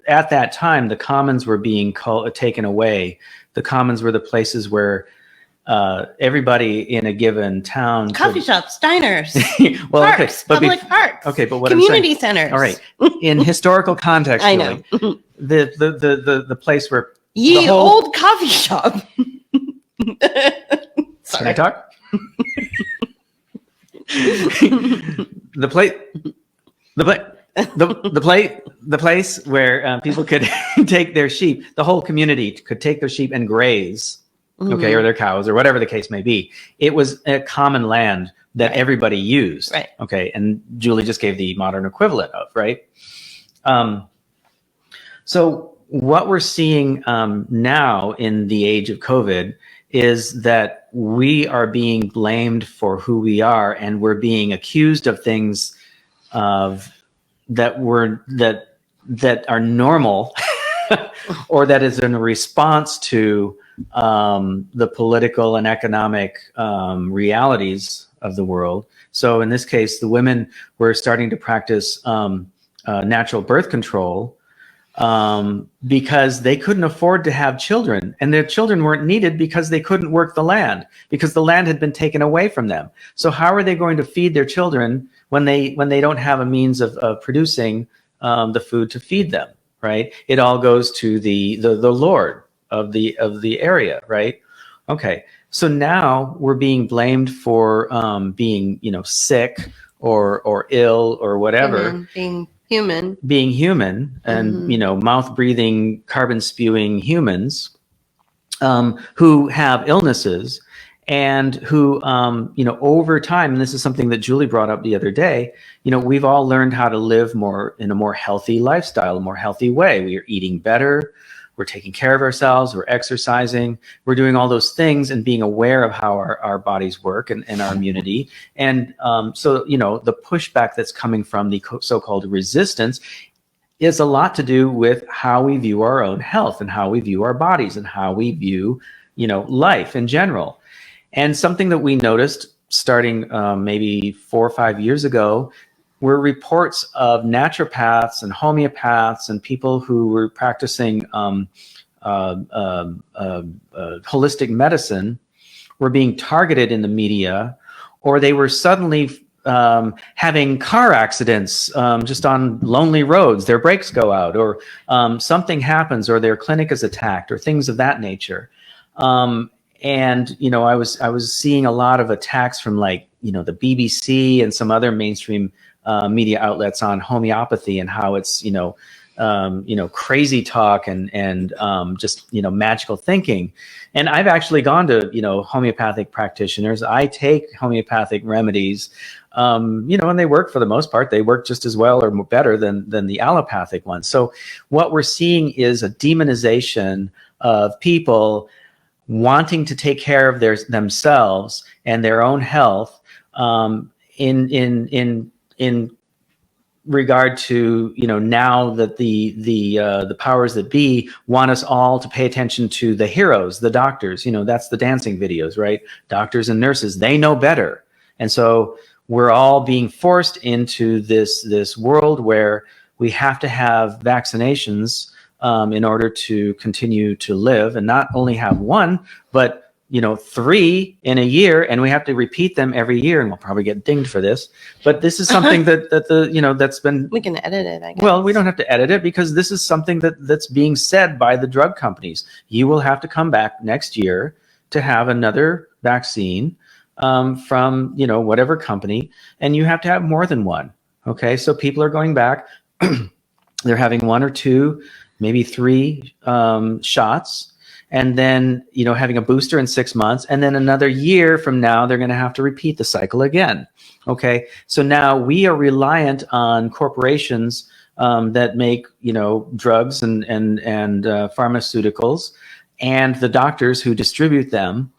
Speaker 3: at that time the commons were being taken away. The commons were the places where everybody in a given town,
Speaker 2: coffee shops, diners,
Speaker 3: well,
Speaker 2: parks, public parks,
Speaker 3: okay, but what
Speaker 2: community centers.
Speaker 3: All right, in historical context,
Speaker 2: I know
Speaker 3: the place where
Speaker 2: old coffee shop.
Speaker 3: Can I talk? The place where people could take their sheep, the whole community could take their sheep and graze, okay, or their cows, or whatever the case may be. It was a common land that everybody used,
Speaker 2: right?
Speaker 3: Okay, and Julie just gave the modern equivalent of, right? So what we're seeing now in the age of COVID is that we are being blamed for who we are, and we're being accused of things that are normal or that is in response to the political and economic realities of the world. So in this case, the women were starting to practice natural birth control because they couldn't afford to have children, and their children weren't needed because they couldn't work the land, because the land had been taken away from them. So how are they going to feed their children when they don't have a means of producing the food to feed them, right? It all goes to the lord of the area, right? Okay, so now we're being blamed for being sick or ill or whatever, being human, and mouth breathing, carbon spewing humans who have illnesses, and who over time, and this is something that Julie brought up the other day, we've all learned how to live in a more healthy lifestyle, a more healthy way. We are eating better, we're taking care of ourselves, we're exercising, we're doing all those things and being aware of how our bodies work and our immunity. And so, you know, the pushback that's coming from the so-called resistance is a lot to do with how we view our own health and how we view our bodies and how we view, you know, life in general. And something that we noticed starting maybe 4 or 5 years ago were reports of naturopaths and homeopaths and people who were practicing holistic medicine were being targeted in the media, or they were suddenly having car accidents just on lonely roads. Their brakes go out, or something happens, or their clinic is attacked, or things of that nature. And, you know, I was seeing a lot of attacks from, like, you know, the BBC and some other mainstream media outlets on homeopathy and how it's, you know, crazy talk and just, you know, magical thinking. And I've actually gone to, you know, homeopathic practitioners. I take homeopathic remedies, you know, and they work for the most part. They work just as well or better than the allopathic ones. So what we're seeing is a demonization of people wanting to take care of themselves and their own health in regard to, you know, now that the powers that be want us all to pay attention to the heroes, the doctors. You know, that's the dancing videos, right? Doctors and nurses, they know better. And so we're all being forced into this world where we have to have vaccinations in order to continue to live, and not only have one, but, you know, 3 in a year, and we have to repeat them every year, and we'll probably get dinged for this. But this is something that the, you know, that's been,
Speaker 2: we can edit it, I guess.
Speaker 3: Well, we don't have to edit it, because this is something that's being said by the drug companies. You will have to come back next year to have another vaccine from, you know, whatever company, and you have to have more than one. Okay, so people are going back. They're having 1 or 2, maybe 3 shots, and then, you know, having a booster in 6 months, and then another year from now, they're going to have to repeat the cycle again. Okay, so now we are reliant on corporations that make, you know, drugs and pharmaceuticals, and the doctors who distribute them.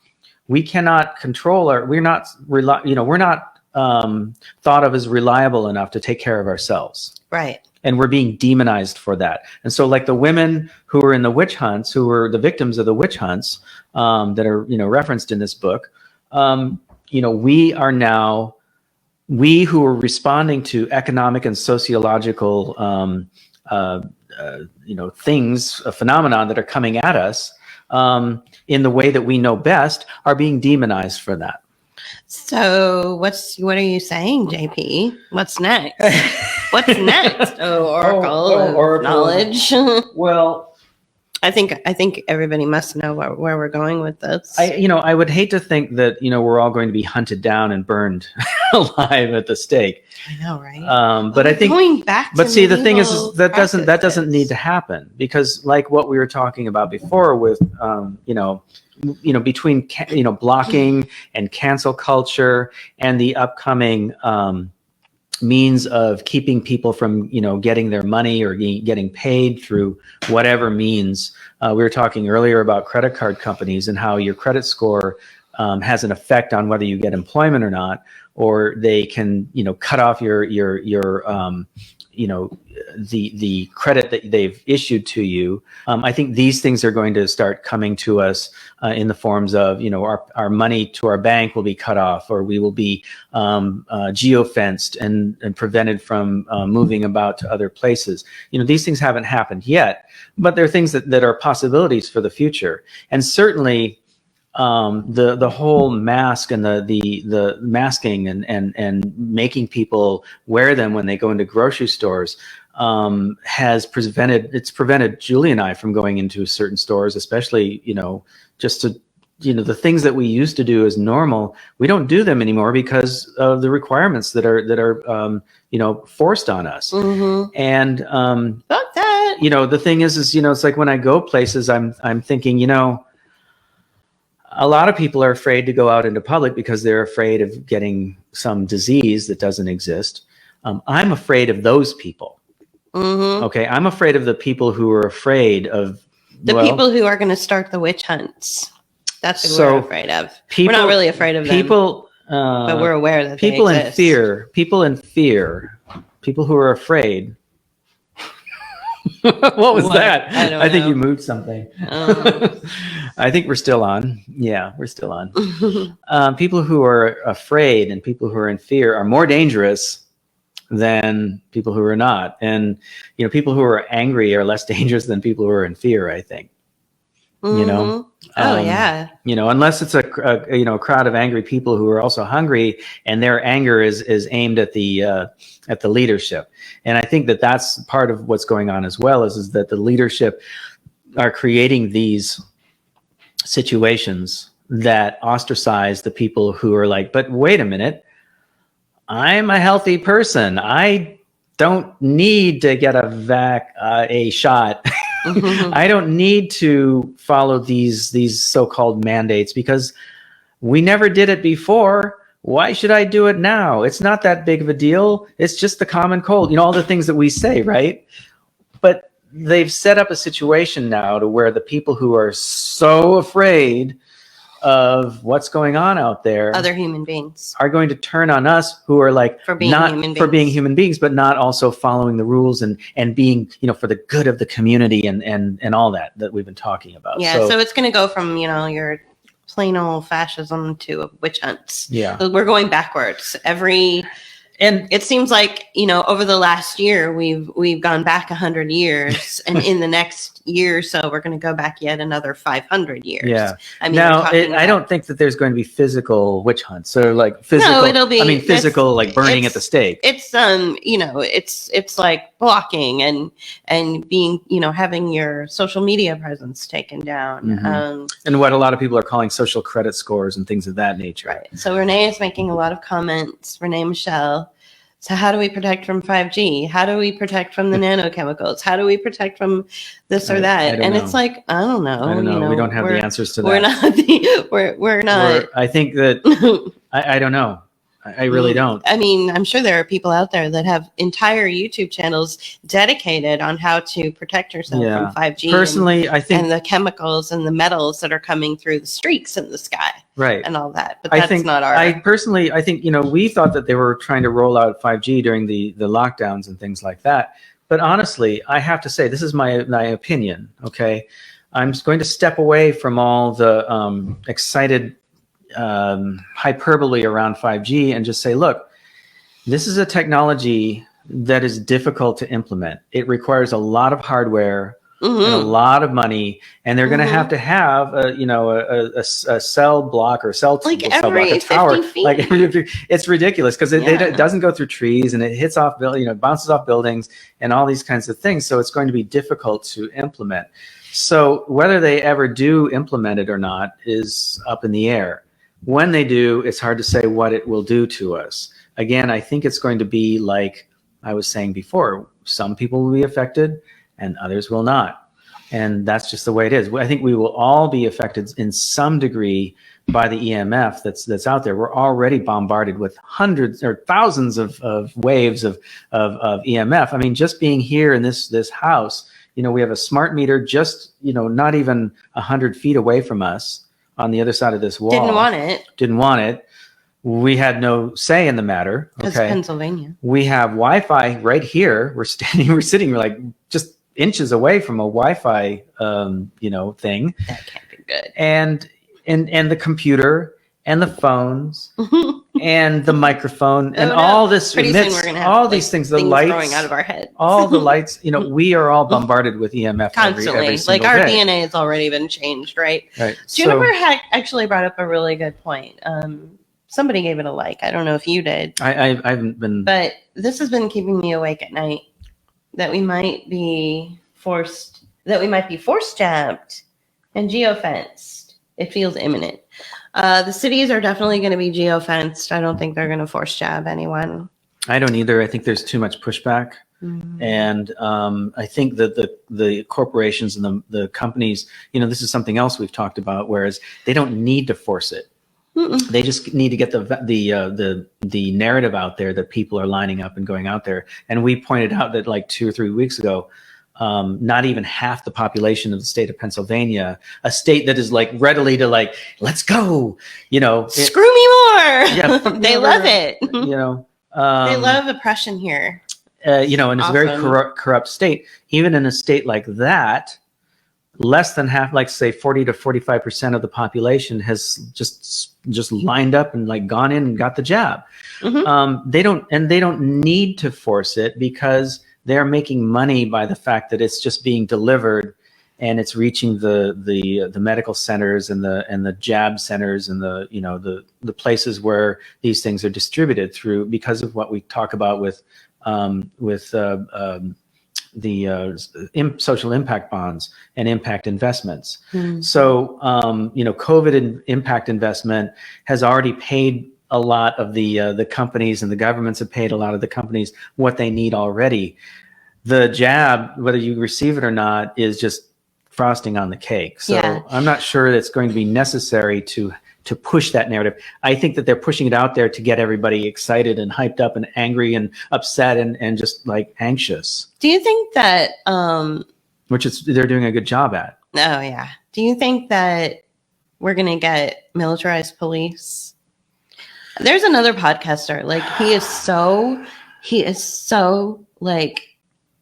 Speaker 3: We cannot control we're not thought of as reliable enough to take care of ourselves.
Speaker 2: Right.
Speaker 3: And we're being demonized for that. And so, like the women who were in the witch hunts, who were the victims of the witch hunts that are, you know, referenced in this book, you know, we who are responding to economic and sociological, you know, things, a phenomenon that are coming at us in the way that we know best, are being demonized for that.
Speaker 2: So what are you saying, JP? What's next? What's next? Oracle knowledge.
Speaker 3: Well,
Speaker 2: I think everybody must know where we're going with this.
Speaker 3: I would hate to think that, you know, we're all going to be hunted down and burned alive at the stake.
Speaker 2: I know, right?
Speaker 3: But I think
Speaker 2: going back.
Speaker 3: But see, the thing is that doesn't need to happen, because, like what we were talking about before with, between blocking and cancel culture and the upcoming means of keeping people from, you know, getting their money or getting paid through whatever means. We were talking earlier about credit card companies and how your credit score has an effect on whether you get employment or not, or they can, you know, cut off your the credit that they've issued to you. I think these things are going to start coming to us in the forms of, you know, our money to our bank will be cut off, or we will be geofenced and prevented from moving about to other places. You know, these things haven't happened yet, but they're things that are possibilities for the future. And certainly the whole mask and the masking and making people wear them when they go into grocery stores has prevented Julie and I from going into certain stores, especially, you know, just to, you know, the things that we used to do as normal, we don't do them anymore because of the requirements that are you know, forced on us.
Speaker 2: Mm-hmm.
Speaker 3: And
Speaker 2: about that,
Speaker 3: you know, the thing is, you know, it's like when I go places, I'm thinking, you know, a lot of people are afraid to go out into public because they're afraid of getting some disease that doesn't exist. I'm afraid of those people.
Speaker 2: Mm-hmm.
Speaker 3: Okay, I'm afraid of the people who are afraid of
Speaker 2: The people who are going to start the witch hunts. That's who we're afraid of. We're not really afraid of them. But we're aware that
Speaker 3: people
Speaker 2: they
Speaker 3: in
Speaker 2: exist.
Speaker 3: fear, people who are afraid. What was that? I think you moved something. I think we're still on. Yeah, we're still on. People who are afraid and people who are in fear are more dangerous than people who are not. And, people who are angry are less dangerous than people who are in fear, I think.
Speaker 2: Yeah.
Speaker 3: Unless it's a crowd of angry people who are also hungry, and their anger is aimed at the leadership. And I think that that's part of what's going on as well, is that the leadership are creating these situations that ostracize the people who are like, but wait a minute, I'm a healthy person. I don't need to get a shot. I don't need to follow these so-called mandates because we never did it before. Why should I do it now? It's not that big of a deal. It's just the common cold, all the things that we say, right? But they've set up a situation now to where the people who are so afraid of what's going on out there,
Speaker 2: other human beings,
Speaker 3: are going to turn on us who are like
Speaker 2: for being
Speaker 3: human beings, but not also following the rules and being, for the good of the community and all that we've been talking about.
Speaker 2: Yeah. So it's going to go from, your plain old fascism to witch hunts.
Speaker 3: Yeah.
Speaker 2: So we're going backwards. And it seems like, over the last year, we've gone back 100 years, and in the next year or so, we're going to go back yet another 500 years.
Speaker 3: Yeah.
Speaker 2: I mean,
Speaker 3: I don't think that there's going to be physical witch hunts. So like physical,
Speaker 2: no, it'll be,
Speaker 3: physical, like burning at the stake.
Speaker 2: It's, it's like blocking and being, having your social media presence taken down.
Speaker 3: Mm-hmm. And what a lot of people are calling social credit scores and things of that nature.
Speaker 2: Right. So Renee is making a lot of comments. Renee Michelle. So how do we protect from 5G? How do we protect from the nanochemicals? How do we protect from this or that? And it's like, I don't know.
Speaker 3: I don't know. We don't have the answers to that.
Speaker 2: We're not.
Speaker 3: I think that, I don't know. I really don't.
Speaker 2: I mean, I'm sure there are people out there that have entire YouTube channels dedicated on how to protect yourself from 5G.
Speaker 3: Personally, I think,
Speaker 2: and the chemicals and the metals that are coming through the streaks in the sky,
Speaker 3: right,
Speaker 2: and all that. But that's not our.
Speaker 3: I personally, I think we thought that they were trying to roll out 5G during the lockdowns and things like that. But honestly, I have to say, this is my opinion. Okay, I'm just going to step away from all the excited hyperbole around 5G and just say, look, this is a technology that is difficult to implement. It requires a lot of hardware and a lot of money, and they're going to have a cell block or cell
Speaker 2: like
Speaker 3: cell block, a tower.
Speaker 2: 50 feet.
Speaker 3: Like it's ridiculous because it doesn't go through trees and it hits off, bounces off buildings and all these kinds of things. So it's going to be difficult to implement. So whether they ever do implement it or not is up in the air. When they do, it's hard to say what it will do to us. Again, I think it's going to be like I was saying before. Some people will be affected and others will not. And that's just the way it is. I think we will all be affected in some degree by the EMF that's out there. We're already bombarded with hundreds or thousands of waves of EMF. I mean, just being here in this house, we have a smart meter just, not even 100 feet away from us. On the other side of this wall. Didn't want it. We had no say in the matter. Okay.
Speaker 2: It's Pennsylvania.
Speaker 3: We have Wi-Fi right here. We're sitting like just inches away from a Wi-Fi, thing.
Speaker 2: That can't be good.
Speaker 3: And the computer and the phones and the microphone and all this.
Speaker 2: Pretty soon we're gonna have
Speaker 3: all these things. The lights
Speaker 2: growing out of our heads.
Speaker 3: All the lights. We are all bombarded with EMF
Speaker 2: constantly.
Speaker 3: Every single
Speaker 2: our
Speaker 3: day.
Speaker 2: DNA has already been changed, right?
Speaker 3: Right.
Speaker 2: Juniper actually brought up a really good point. Somebody gave it a like. I don't know if you did.
Speaker 3: I haven't been.
Speaker 2: But this has been keeping me awake at night. That we might be force jabbed and geofenced. It feels imminent. The cities are definitely going to be geofenced. I don't think they're going to force jab anyone.
Speaker 3: I don't either. I think there's too much pushback. And I think that the corporations and the companies, this is something else we've talked about, whereas they don't need to force it. They just need to get the narrative out there that people are lining up and going out there. And we pointed out that like 2 or 3 weeks ago, not even half the population of the state of Pennsylvania, a state that is like readily to like, let's go,
Speaker 2: screw me more.
Speaker 3: Yeah,
Speaker 2: they love it.
Speaker 3: They
Speaker 2: love oppression here.
Speaker 3: And it's a very corrupt state. Even in a state like that, less than half, like say 40 to 45% of the population has just lined up and like gone in and got the jab. They don't need to force it because they're making money by the fact that it's just being delivered and it's reaching the medical centers and the jab centers and the places where these things are distributed through, because of what we talk about with social impact bonds and impact investments. So, COVID impact investment has already paid a lot of the companies, and the governments have paid a lot of the companies what they need already. The jab, whether you receive it or not, is just frosting on the cake. So I'm not sure that it's going to be necessary to push that narrative. I think that they're pushing it out there to get everybody excited and hyped up and angry and upset and just like anxious.
Speaker 2: Do you think that
Speaker 3: they're doing a good job at?
Speaker 2: Oh yeah. Do you think that we're gonna get militarized police? There's another podcaster, like he is so like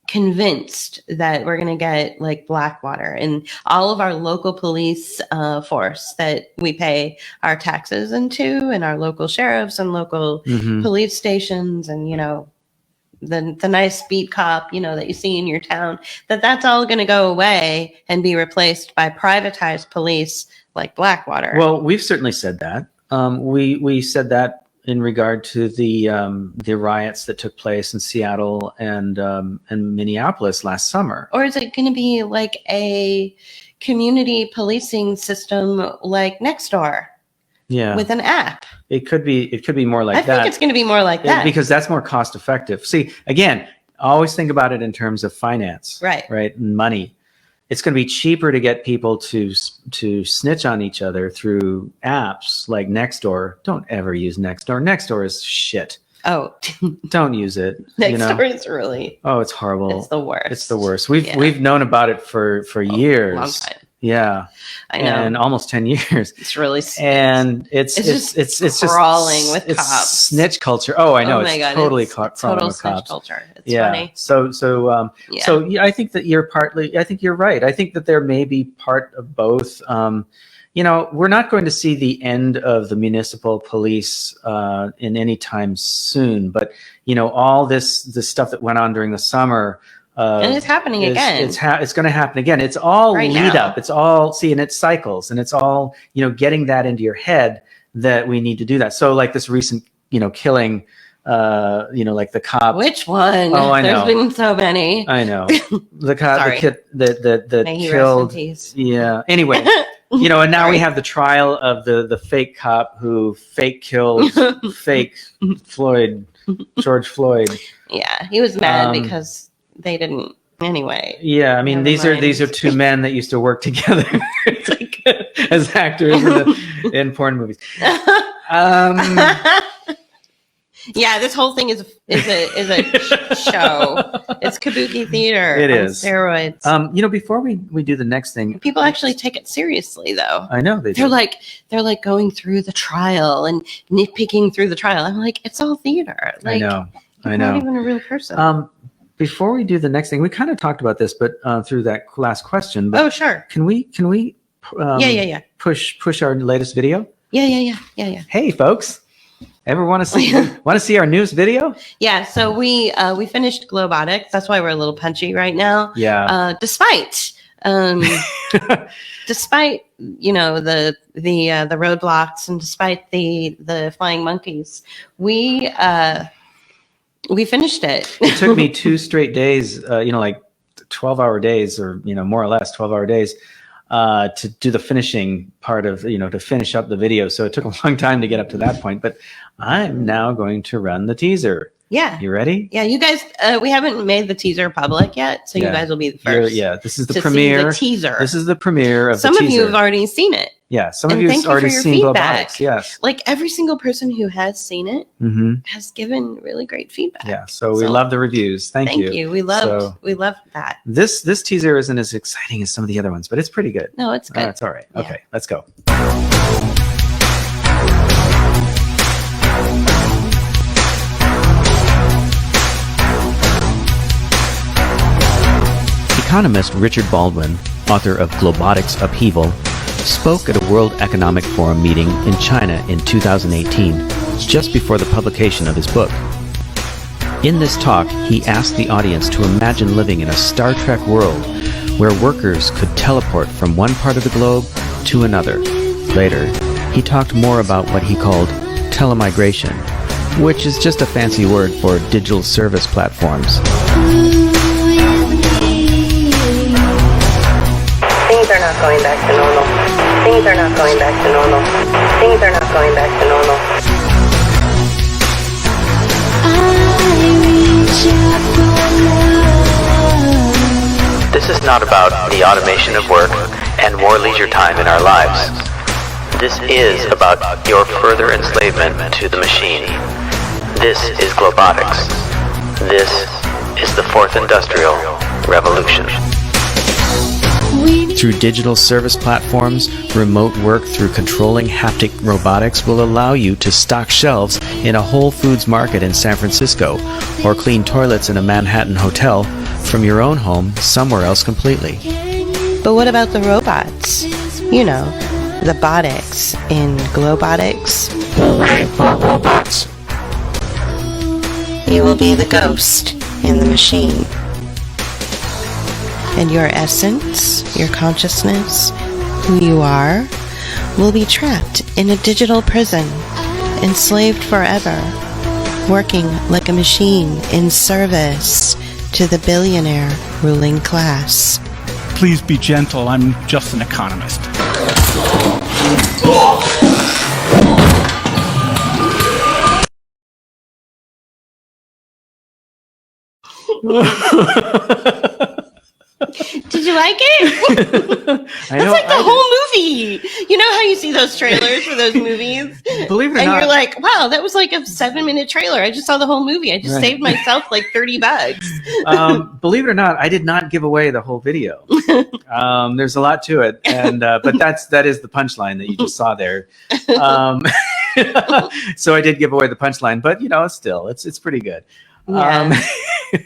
Speaker 2: convinced that we're going to get like Blackwater and all of our local police force that we pay our taxes into, and our local sheriffs and local police stations, and the nice beat cop that you see in your town, that's all going to go away and be replaced by privatized police like Blackwater.
Speaker 3: Well, we've certainly said that. We said that in regard to the riots that took place in Seattle and Minneapolis last summer.
Speaker 2: Or is it going to be like a community policing system like Nextdoor? Yeah, with an app.
Speaker 3: It could be more like that.
Speaker 2: I think it's going to be more like that
Speaker 3: because that's more cost effective. See, again, always think about it in terms of finance, right, and money. It's going to be cheaper to get people to snitch on each other through apps like Nextdoor. Don't ever use Nextdoor. Nextdoor is shit.
Speaker 2: Oh,
Speaker 3: don't use it.
Speaker 2: Nextdoor is really.
Speaker 3: Oh, it's horrible.
Speaker 2: It's the worst.
Speaker 3: It's the worst. We've known about it for years.
Speaker 2: Long time.
Speaker 3: Yeah,
Speaker 2: I know.
Speaker 3: And almost 10 years.
Speaker 2: It's really,
Speaker 3: and it's just
Speaker 2: crawling with
Speaker 3: it's
Speaker 2: cops.
Speaker 3: Snitch culture. Oh, I know.
Speaker 2: Oh my God,
Speaker 3: totally
Speaker 2: it's
Speaker 3: crawling
Speaker 2: total
Speaker 3: with
Speaker 2: snitch
Speaker 3: cops.
Speaker 2: culture. It's
Speaker 3: funny.
Speaker 2: So
Speaker 3: I think that I think you're right. I think that there may be part of both. We're not going to see the end of the municipal police in any time soon, but all this stuff that went on during the summer.
Speaker 2: And it's happening again.
Speaker 3: It's going to happen again. It's all
Speaker 2: right
Speaker 3: lead
Speaker 2: now.
Speaker 3: up. It's all and it cycles, and it's all getting that into your head that we need to do that. So like this recent killing, like the cop.
Speaker 2: Which one?
Speaker 3: Oh, I know.
Speaker 2: There's been so many.
Speaker 3: I know the cop,
Speaker 2: Sorry.
Speaker 3: the kid that
Speaker 2: May he
Speaker 3: killed.
Speaker 2: rest in peace.
Speaker 3: Yeah. Anyway. And now we have the trial of the fake cop who fake killed fake George Floyd.
Speaker 2: Yeah, he was mad because they didn't. Anyway.
Speaker 3: Yeah, I mean these are two men that used to work together as actors in porn movies.
Speaker 2: Yeah, this whole thing is a show. It's kabuki theater.
Speaker 3: It
Speaker 2: on
Speaker 3: is
Speaker 2: steroids.
Speaker 3: Before we do the next thing,
Speaker 2: people actually take it seriously, though.
Speaker 3: I know they do.
Speaker 2: They're like going through the trial and nitpicking through the trial. I'm like, it's all theater. Like,
Speaker 3: I know.
Speaker 2: Not even a real person.
Speaker 3: Before we do the next thing, we kind of talked about this, but through that last question. But
Speaker 2: oh, sure.
Speaker 3: Can we? Push our latest video.
Speaker 2: Yeah.
Speaker 3: Hey, folks. Ever want to see our newest video?
Speaker 2: Yeah, so we finished Globotics. That's why we're a little punchy right now.
Speaker 3: Yeah.
Speaker 2: Despite the roadblocks, and despite the flying monkeys, we finished it.
Speaker 3: It took me 2 straight days, like 12-hour days, or more or less 12-hour days, to do the finishing part of, to finish up the video. So it took a long time to get up to that point, but I'm now going to run the teaser.
Speaker 2: Yeah.
Speaker 3: You ready?
Speaker 2: Yeah, you guys, we haven't made the teaser public yet, so you guys will be the first.
Speaker 3: This is the premiere.
Speaker 2: See the teaser.
Speaker 3: This is the premiere of
Speaker 2: Some
Speaker 3: the teaser.
Speaker 2: of you have already seen it.
Speaker 3: Yeah. Some
Speaker 2: And
Speaker 3: of you
Speaker 2: thank
Speaker 3: have
Speaker 2: you
Speaker 3: already
Speaker 2: for your
Speaker 3: seen
Speaker 2: feedback.
Speaker 3: Globotics. Yes.
Speaker 2: Like every single person who has seen it
Speaker 3: Mm-hmm.
Speaker 2: has given really great feedback.
Speaker 3: Yeah. So we love the reviews. Thank you.
Speaker 2: We loved that.
Speaker 3: This teaser isn't as exciting as some of the other ones, but it's pretty good.
Speaker 2: No, it's good.
Speaker 3: It's all right.
Speaker 2: Yeah.
Speaker 3: Okay, let's go. Economist Richard Baldwin, author of Globotics Upheaval, spoke at a World Economic Forum meeting in China in 2018, just before the publication of his book. In this talk, he asked the audience to imagine living in a Star Trek world where workers could teleport from one part of the globe to another. Later, he talked more about what he called telemigration, which is just a fancy word for digital service platforms.
Speaker 2: Things are not going back to normal. Things are not going back to normal. Things are not going back to normal.
Speaker 4: This is not about the automation of work and more leisure time in our lives. This is about your further enslavement to the machine. This is Globotics. This is the Fourth Industrial Revolution.
Speaker 3: Through digital service platforms, remote work through controlling haptic robotics will allow you to stock shelves in a Whole Foods market in San Francisco or clean toilets in a Manhattan hotel from your own home somewhere else completely.
Speaker 2: But what about the robots? You know, the botics in Globotics. You will be the ghost in the machine. And your essence, your consciousness, who you are, will be trapped in a digital prison, enslaved forever, working like a machine in service to the billionaire ruling class.
Speaker 5: Please be gentle, I'm just an economist.
Speaker 2: Did you like it? That's like the whole movie. You know how you see those trailers for those movies?
Speaker 3: Believe it or
Speaker 2: and
Speaker 3: not.
Speaker 2: you're like, wow, that was like a 7-minute trailer. I just saw the whole movie. I just saved myself like $30.
Speaker 3: Believe it or not, I did not give away the whole video. There's a lot to it, and but that is the punchline that you just saw there. So I did give away the punchline, but still, it's pretty good.
Speaker 2: Yeah.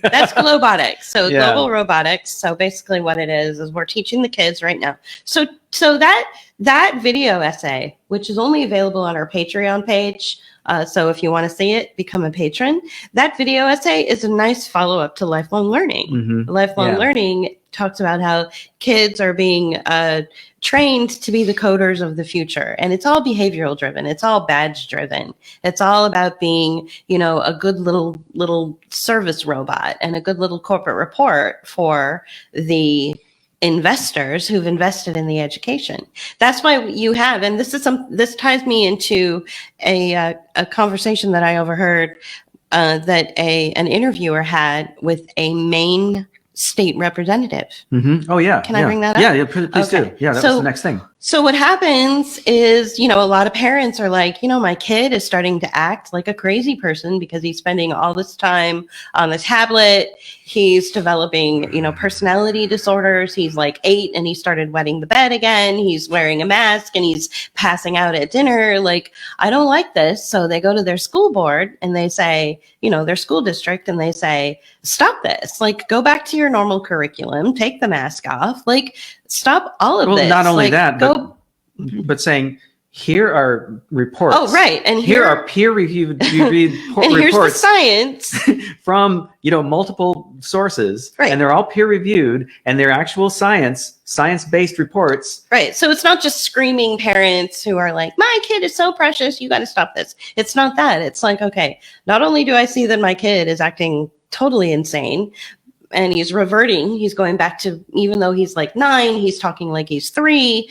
Speaker 2: That's Globotics. So
Speaker 3: Yeah.
Speaker 2: global robotics. So basically what it is we're teaching the kids right now. So that video essay, which is only available on our Patreon page. So if you want to see it, become a patron. That video essay is a nice follow-up to lifelong learning.
Speaker 3: Mm-hmm.
Speaker 2: Lifelong learning talks about how kids are being trained to be the coders of the future. And it's all behavioral driven. It's all badge driven. It's all about being, a good little service robot and a good little corporate report for the investors who've invested in the education. That's why you have, and this ties me into a conversation that I overheard that an interviewer had with a Maine state representative.
Speaker 3: Mm-hmm. Oh yeah.
Speaker 2: Can I bring that up?
Speaker 3: Yeah, please do. Yeah, that was the next thing.
Speaker 2: So what happens is, a lot of parents are like, my kid is starting to act like a crazy person because he's spending all this time on the tablet. He's developing, personality disorders. He's like 8 and he started wetting the bed again. He's wearing a mask and he's passing out at dinner. Like, I don't like this. So they go to their school board and they say, their school district, and they say, stop this. Like, go back to your normal curriculum, take the mask off, like, stop all of this.
Speaker 3: Not only
Speaker 2: like,
Speaker 3: that, but saying, here are reports.
Speaker 2: Oh, right. And
Speaker 3: here are peer-reviewed
Speaker 2: and
Speaker 3: reports.
Speaker 2: Here's the science
Speaker 3: from, multiple sources.
Speaker 2: Right.
Speaker 3: And they're all peer-reviewed, and they're actual science-based reports.
Speaker 2: Right. So it's not just screaming parents who are like, my kid is so precious, you got to stop this. It's not that. It's like, okay, not only do I see that my kid is acting totally insane, and he's reverting, he's going back to, even though he's like 9, he's talking like he's 3,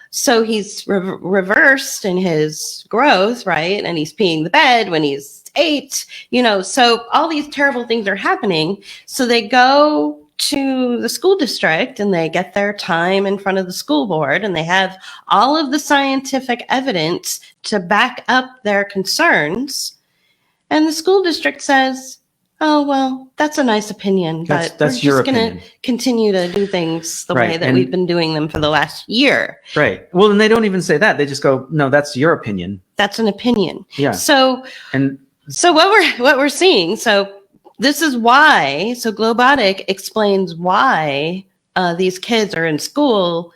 Speaker 2: so he's reversed in his growth, right? And he's peeing the bed when he's 8, so all these terrible things are happening. So they go to the school district and they get their time in front of the school board and they have all of the scientific evidence to back up their concerns. And the school district says, oh, well, that's a nice opinion, but
Speaker 3: that's
Speaker 2: we're
Speaker 3: your
Speaker 2: just going
Speaker 3: opinion.
Speaker 2: to continue to do things the way that we've been doing them for the last year.
Speaker 3: Right. Well, and they don't even say that. They just go, no, that's your opinion.
Speaker 2: That's an opinion.
Speaker 3: Yeah.
Speaker 2: So what we're seeing, so this is why, so Globotic explains why these kids are in school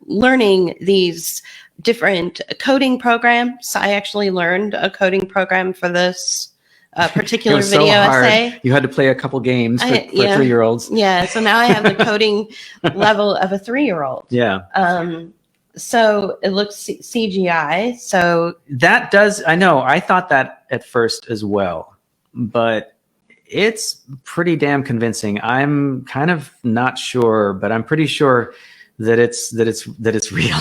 Speaker 2: learning these different coding programs. I actually learned a coding program for this particular video essay.
Speaker 3: You had to play a couple games for 3-year-olds.
Speaker 2: Yeah, so now I have the coding level of a 3-year-old.
Speaker 3: Yeah.
Speaker 2: So it looks CGI. So
Speaker 3: that does, I know, I thought that at first as well, but it's pretty damn convincing. I'm kind of not sure, but I'm pretty sure that it's real.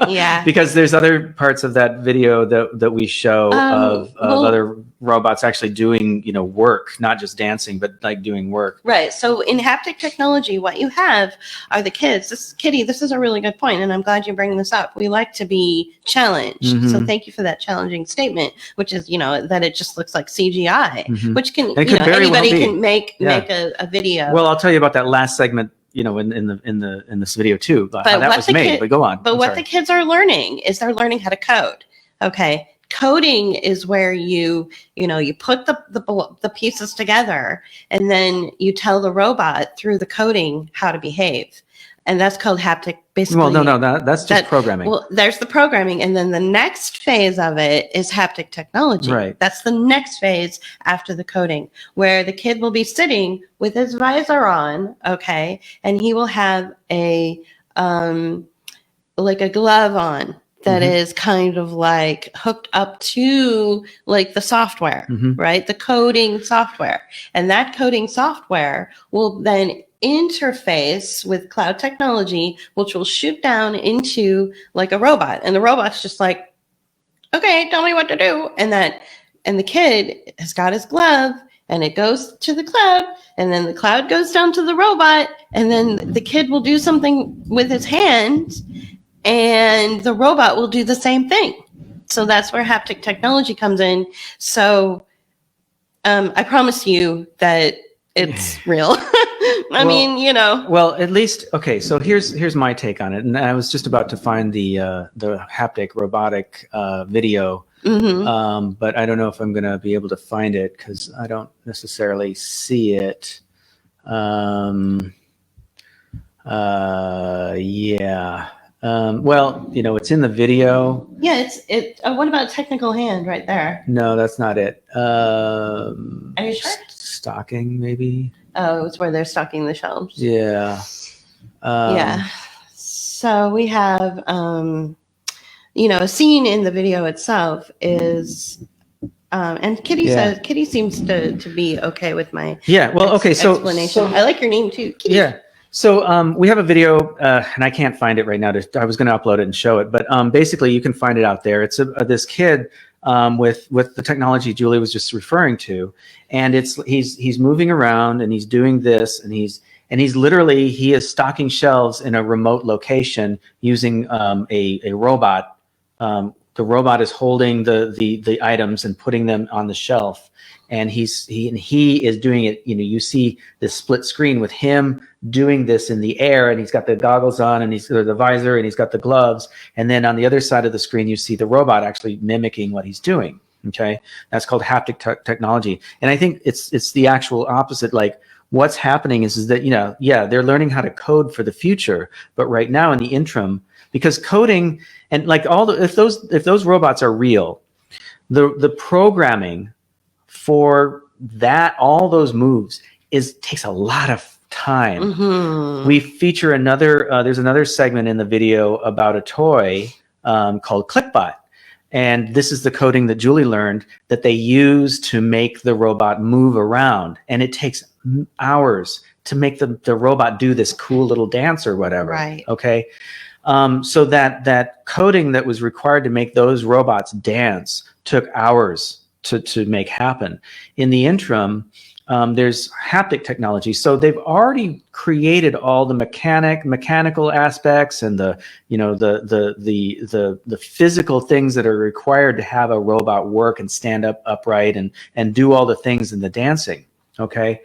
Speaker 2: Yeah,
Speaker 3: because there's other parts of that video that we show of other robots actually doing, work, not just dancing, but like doing work.
Speaker 2: Right. So in haptic technology, what you have are the kids. Kitty, this is a really good point, and I'm glad you bring this up. We like to be challenged.
Speaker 3: Mm-hmm.
Speaker 2: So thank you for that challenging statement, which is, that it just looks like CGI,
Speaker 3: mm-hmm.
Speaker 2: which can,
Speaker 3: well
Speaker 2: anybody can make a video.
Speaker 3: Well, I'll tell you about that last segment, in this video too, how that was made, but go on.
Speaker 2: But what the kids are learning is they're learning how to code. Okay. Coding is where you put the pieces together and then you tell the robot through the coding how to behave. And that's called haptic, basically.
Speaker 3: Well, no, that's just programming.
Speaker 2: Well, there's the programming. And then the next phase of it is haptic technology.
Speaker 3: Right.
Speaker 2: That's the next phase after the coding, where the kid will be sitting with his visor on, okay, and he will have a glove on that
Speaker 3: mm-hmm.
Speaker 2: is kind of like hooked up to like the software,
Speaker 3: mm-hmm.
Speaker 2: right? The coding software. And that coding software will then interface with cloud technology, which will shoot down into like a robot. And the robot's just like, okay, tell me what to do. And the kid has got his glove and it goes to the cloud, and then the cloud goes down to the robot, and then the kid will do something with his hand and the robot will do the same thing. So that's where haptic technology comes in. So I promise you that it's real. I mean,
Speaker 3: Well, at least, okay, so here's my take on it. And I was just about to find the haptic robotic video,
Speaker 2: mm-hmm.
Speaker 3: But I don't know if I'm going to be able to find it because I don't necessarily see it. Yeah. Well, it's in the video.
Speaker 2: Yeah, what about technical hand right there?
Speaker 3: No, that's not it.
Speaker 2: Are you sure?
Speaker 3: Stocking, maybe.
Speaker 2: Oh, it's where they're stocking the shelves.
Speaker 3: Yeah.
Speaker 2: Yeah. So we have, a scene in the video itself is, and Kitty seems to be okay with my explanation. I like your name too, Kitty.
Speaker 3: Yeah. So we have a video, and I can't find it right now. I was going to upload it and show it, but basically you can find it out there. It's this kid with the technology Julie was just referring to, and he's moving around and he's doing this, and he's literally he is stocking shelves in a remote location using a robot. The robot is holding the items and putting them on the shelf, and he is doing it. You see this split screen with him doing this in the air, and he's got the goggles on, and the visor, and he's got the gloves, and then on the other side of the screen you see the robot actually mimicking what he's doing. Okay, that's called haptic technology, and I think it's the actual opposite. Like what's happening is that they're learning how to code for the future, but right now in the interim, because coding and like if those robots are real, the programming for that all those moves takes a lot of time.
Speaker 2: Mm-hmm.
Speaker 3: We feature there's another segment in the video about a toy called ClickBot, and this is the coding that Julie learned that they use to make the robot move around, and it takes hours to make the robot do this cool little dance or whatever.
Speaker 2: Right.
Speaker 3: Okay. So that coding that was required to make those robots dance took hours to make happen. In the interim, there's haptic technology. So they've already created all the mechanical aspects and the physical things that are required to have a robot work and stand up upright and do all the things in the dancing. Okay.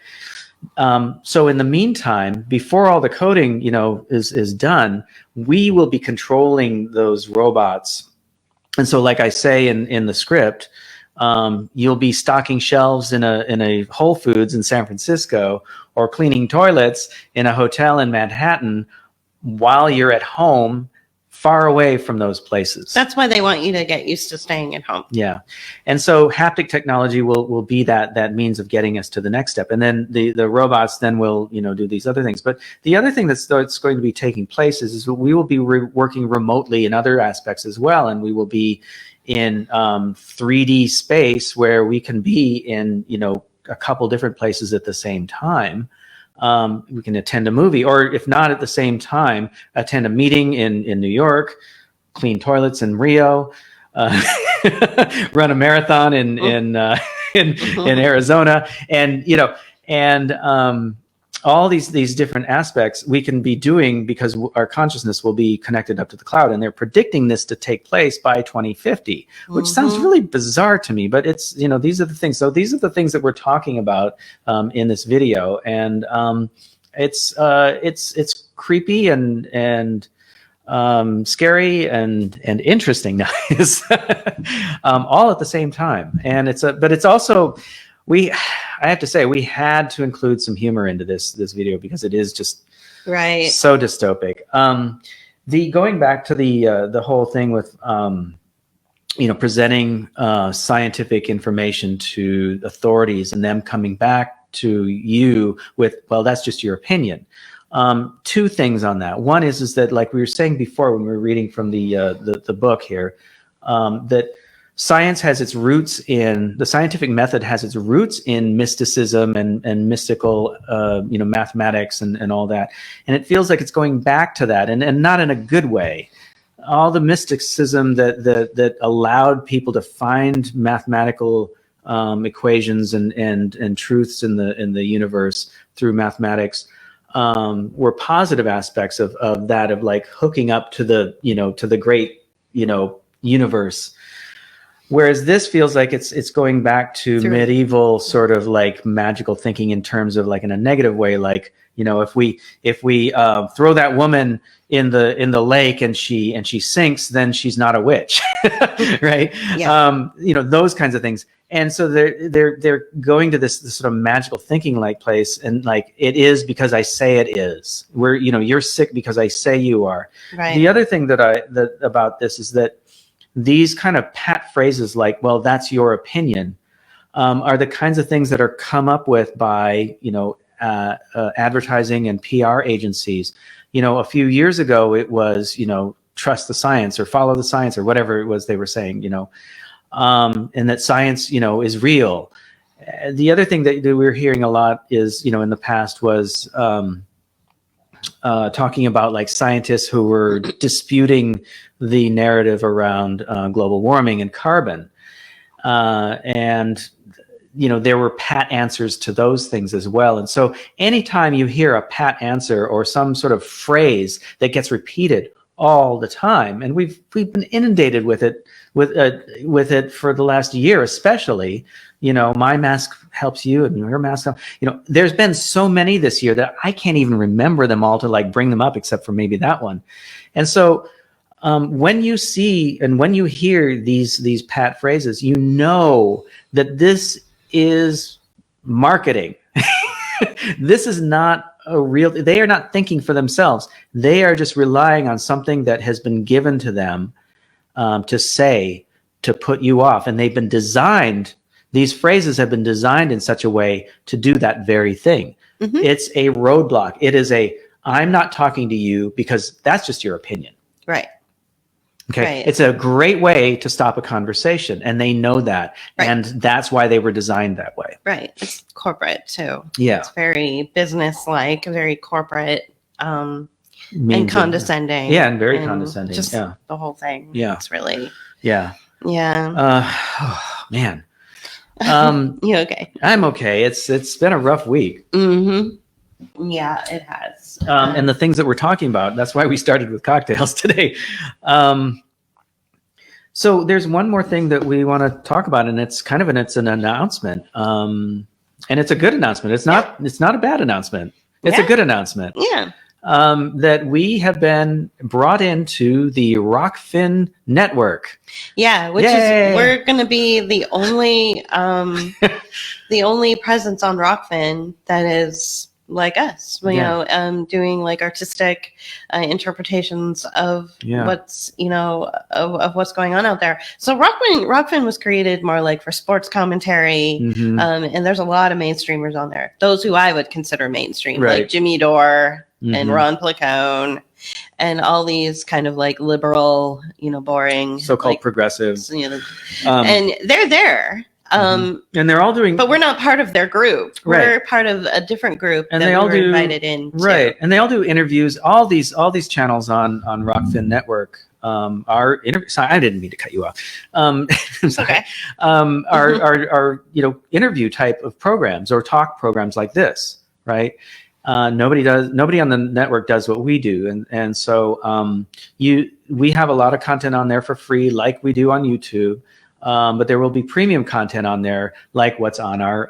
Speaker 3: So in the meantime, before all the coding, is done, we will be controlling those robots. And so, like I say in the script, you'll be stocking shelves in a Whole Foods in San Francisco, or cleaning toilets in a hotel in Manhattan while you're at home, far away from those places.
Speaker 2: That's why they want you to get used to staying at home.
Speaker 3: Yeah. And so haptic technology will be that means of getting us to the next step. And then the robots then will, do these other things. But the other thing that's going to be taking place is we will be working remotely in other aspects as well. And we will be in 3D space where we can be in, a couple different places at the same time. We can attend a movie, or if not at the same time, attend a meeting in New York, clean toilets in Rio, run a marathon in Arizona, and all these different aspects we can be doing because our consciousness will be connected up to the cloud, and they're predicting this to take place by 2050, which sounds really bizarre to me, but it's, these are the things. So these are the things that we're talking about in this video, and it's creepy and scary and interesting, guys, all at the same time. And it's also, I have to say, we had to include some humor into this video because it is just
Speaker 2: right
Speaker 3: so dystopic. Going back to the whole thing with presenting scientific information to authorities and them coming back to you with, well, that's just your opinion. Two things on that. One is that, like we were saying before when we were reading from the book here, that science has its roots the scientific method has its roots in mysticism and mystical, mathematics and all that. And it feels like it's going back to that, and not in a good way. All the mysticism that allowed people to find mathematical equations and truths in the universe through mathematics were positive aspects of that, of like hooking up to the great, universe. Whereas this feels like it's going back to medieval sort of like magical thinking in terms of like in a negative way, like, if we throw that woman in the lake and she sinks, then she's not a witch, right? Yeah. Those kinds of things. And so they're going to this sort of magical thinking like place, and like, it is because I say it is. You're sick because I say you are. Right. The other thing that about this is that these kind of pat phrases like, well, that's your opinion, are the kinds of things that are come up with by, advertising and PR agencies. A few years ago, it was, trust the science or follow the science or whatever it was they were saying, and that science, is real. The other thing that we're hearing a lot is, in the past was talking about like scientists who were disputing the narrative around global warming and carbon. And there were pat answers to those things as well. And so anytime you hear a pat answer or some sort of phrase that gets repeated all the time, and we've been inundated with it for the last year, especially, my mask helps you and your mask helps, there's been so many this year that I can't even remember them all to like bring them up, except for maybe that one. And so when you see and when you hear these pat phrases, that this is marketing. This is not a real, they are not thinking for themselves. They are just relying on something that has been given to them to say, to put you off. And they've been designed, these phrases have been designed in such a way to do that very thing. Mm-hmm. It's a roadblock. It is I'm not talking to you because that's just your opinion.
Speaker 2: Right.
Speaker 3: Okay.
Speaker 2: Right.
Speaker 3: It's a great way to stop a conversation, and they know that. Right. And that's why they were designed that way.
Speaker 2: Right. It's corporate too.
Speaker 3: Yeah.
Speaker 2: It's very business-like, very corporate, and condescending.
Speaker 3: Yeah. And very condescending.
Speaker 2: Just the whole thing.
Speaker 3: Yeah.
Speaker 2: It's really.
Speaker 3: Yeah.
Speaker 2: Yeah.
Speaker 3: Oh, man.
Speaker 2: You okay?
Speaker 3: I'm okay. It's been a rough week.
Speaker 2: Mm-hmm. Yeah, it has.
Speaker 3: And the things that we're talking about, that's why we started with cocktails today. So there's one more thing that we want to talk about, and it's an announcement. And it's a good announcement. It's not a bad announcement. It's a good announcement.
Speaker 2: Yeah.
Speaker 3: That we have been brought into the Rokfin network.
Speaker 2: Yeah, which is we're going to be the only presence on Rokfin that is like us, you know, doing like artistic interpretations of what's, you know, of what's going on out there. So Rokfin was created more like for sports commentary, and there's a lot of mainstreamers on there. Those who I would consider mainstream, like Jimmy Dore and Ron Placone, and all these kind of like liberal, you know, boring,
Speaker 3: so-called
Speaker 2: like,
Speaker 3: progressives,
Speaker 2: you know, and they're there.
Speaker 3: And they're all doing,
Speaker 2: but we're not part of their group. We're part of a different group, and
Speaker 3: they all do
Speaker 2: invited in.
Speaker 3: And they all do interviews. All these channels on Rokfin Network are interviews. I didn't mean to cut you off.
Speaker 2: Okay.
Speaker 3: Are you know, interview type of programs or talk programs like this, right? Nobody on the network does what we do, and so we have a lot of content on there for free, like we do on YouTube. But there will be premium content on there, like what's on our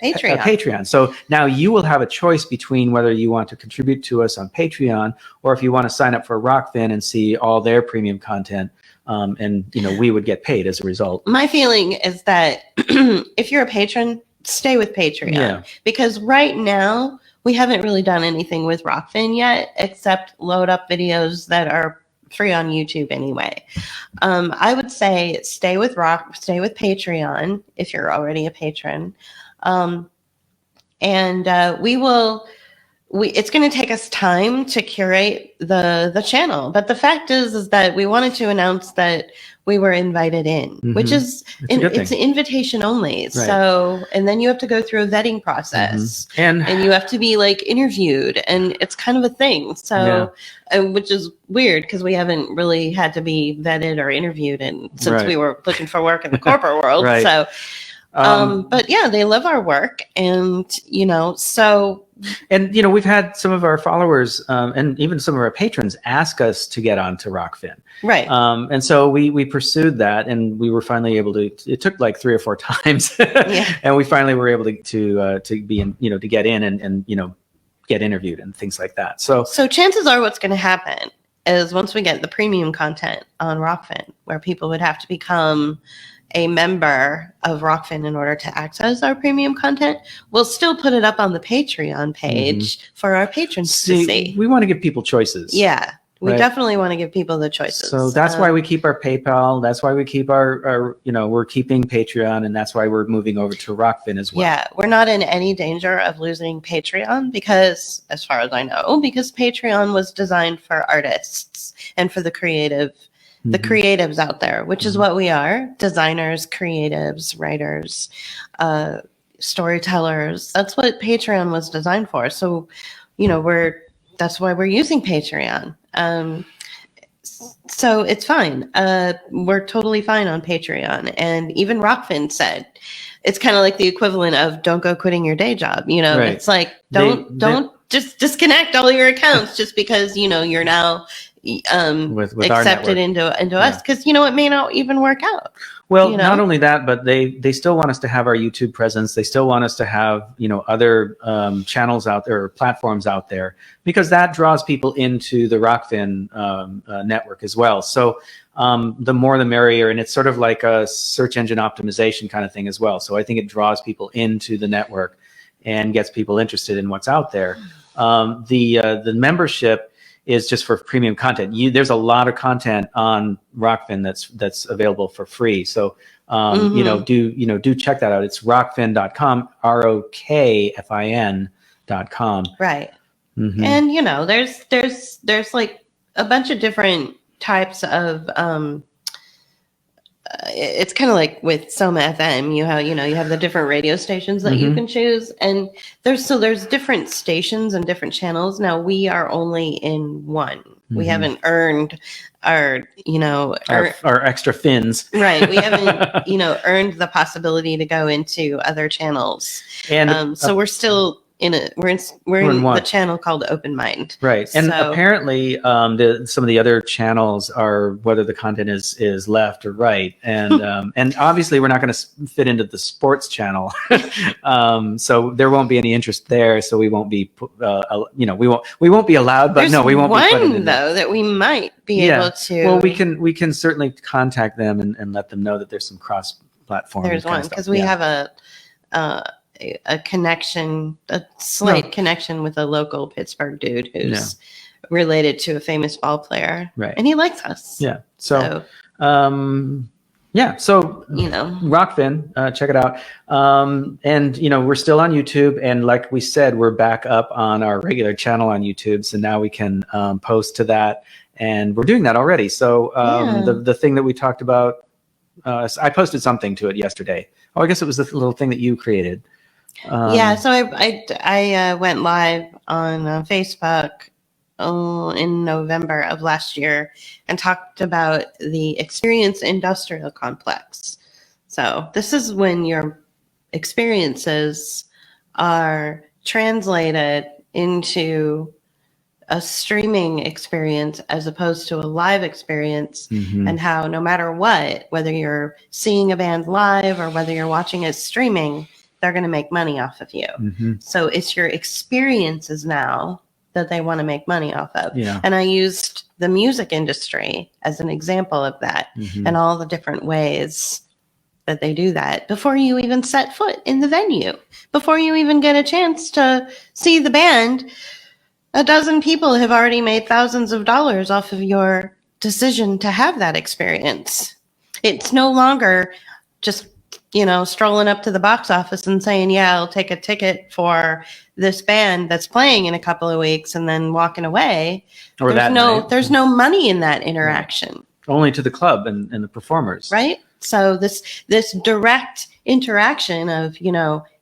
Speaker 3: Patreon. So now you will have a choice between whether you want to contribute to us on Patreon, or if you want to sign up for Rokfin and see all their premium content. And you know, we would get paid as a result.
Speaker 2: My feeling is that if you're a patron, stay with Patreon, because right now we haven't really done anything with Rokfin yet, except load up videos that are free on YouTube anyway. I would say stay with Patreon if you're already a patron. And it's going to take us time to curate the channel. But the fact is that we wanted to announce that we were invited in, which is it's an invitation only. Right. So, and then you have to go through a vetting process, and you have to be like interviewed, and it's kind of a thing. So, which is weird because we haven't really had to be vetted or interviewed since we were looking for work in the corporate world. So, but yeah, they love our work, and you know, so.
Speaker 3: And you know, we've had some of our followers and even some of our patrons ask us to get onto Rokfin,
Speaker 2: right?
Speaker 3: And so we pursued that, and we were finally able to. It took like 3 or 4 times, and we finally were able to be in, you know, to get in and you know, get interviewed and things like that. So
Speaker 2: chances are, what's going to happen is once we get the premium content on Rokfin, where people would have to become a member of Rokfin in order to access our premium content, we'll still put it up on the Patreon page for our patrons to see.
Speaker 3: We want to give people choices.
Speaker 2: Yeah, we definitely want to give people the choices.
Speaker 3: So that's why we keep our PayPal. That's why we keep our you know, we're keeping Patreon, and that's why we're moving over to Rokfin as well. Yeah,
Speaker 2: we're not in any danger of losing Patreon because, as far as I know, because Patreon was designed for artists and for the creatives out there, which is what we are: designers, creatives, writers, storytellers. That's what Patreon was designed for. So, you know, that's why we're using Patreon. So it's fine. We're totally fine on Patreon. And even Rokfin said it's kind of like the equivalent of don't go quitting your day job. You know, it's like don't just disconnect all your accounts just because, you know, you're now with accepted into us, because, you know, it may not even work out.
Speaker 3: Well,
Speaker 2: you know?
Speaker 3: Not only that, but they still want us to have our YouTube presence. They still want us to have, you know, other channels out there or platforms out there, because that draws people into the Rokfin network as well. So the more the merrier, and it's sort of like a search engine optimization kind of thing as well. So I think it draws people into the network and gets people interested in what's out there. The membership is just for premium content. There's a lot of content on Rokfin that's available for free. So you know, do check that out. It's rokfin.com, ROKFIN.com.
Speaker 2: Right. And you know, there's like a bunch of different types of it's kind of like with Soma FM. You have the different radio stations that you can choose, and there's different stations and different channels. Now we are only in one. We haven't earned our
Speaker 3: extra fins.
Speaker 2: Right. We haven't earned the possibility to go into other channels, and so we're still in the channel called Open Mind.
Speaker 3: Right. And apparently some of the other channels are whether the content is left or right. And and obviously we're not going to fit into the sports channel. So there won't be any interest there. So we won't be, we won't be allowed, but we won't be put in
Speaker 2: though that we might be able to.
Speaker 3: Well, we can certainly contact them and let them know that there's some cross-platform.
Speaker 2: There's one because we have a connection, a slight connection with a local Pittsburgh dude who's related to a famous ball player.
Speaker 3: Right.
Speaker 2: And he likes us.
Speaker 3: Yeah. So Rokfin, check it out. And we're still on YouTube, and like we said, we're back up on our regular channel on YouTube. So now we can post to that, and we're doing that already. So the thing that we talked about, I posted something to it yesterday. Oh, I guess it was the little thing that you created.
Speaker 2: So I went live on Facebook in November of last year and talked about the experience industrial complex. So this is when your experiences are translated into a streaming experience as opposed to a live experience, and how no matter what, whether you're seeing a band live or whether you're watching it streaming, they're going to make money off of you. So it's your experiences now that they want to make money off of. Yeah. And I used the music industry as an example of that, and all the different ways that they do that before you even set foot in the venue, before you even get a chance to see the band. A dozen people have already made thousands of dollars off of your decision to have that experience. It's no longer just strolling up to the box office and saying, yeah, I'll take a ticket for this band that's playing in a couple of weeks and then walking away. Or there's no money in that interaction.
Speaker 3: Only to the club and the performers.
Speaker 2: Right. So this direct interaction of,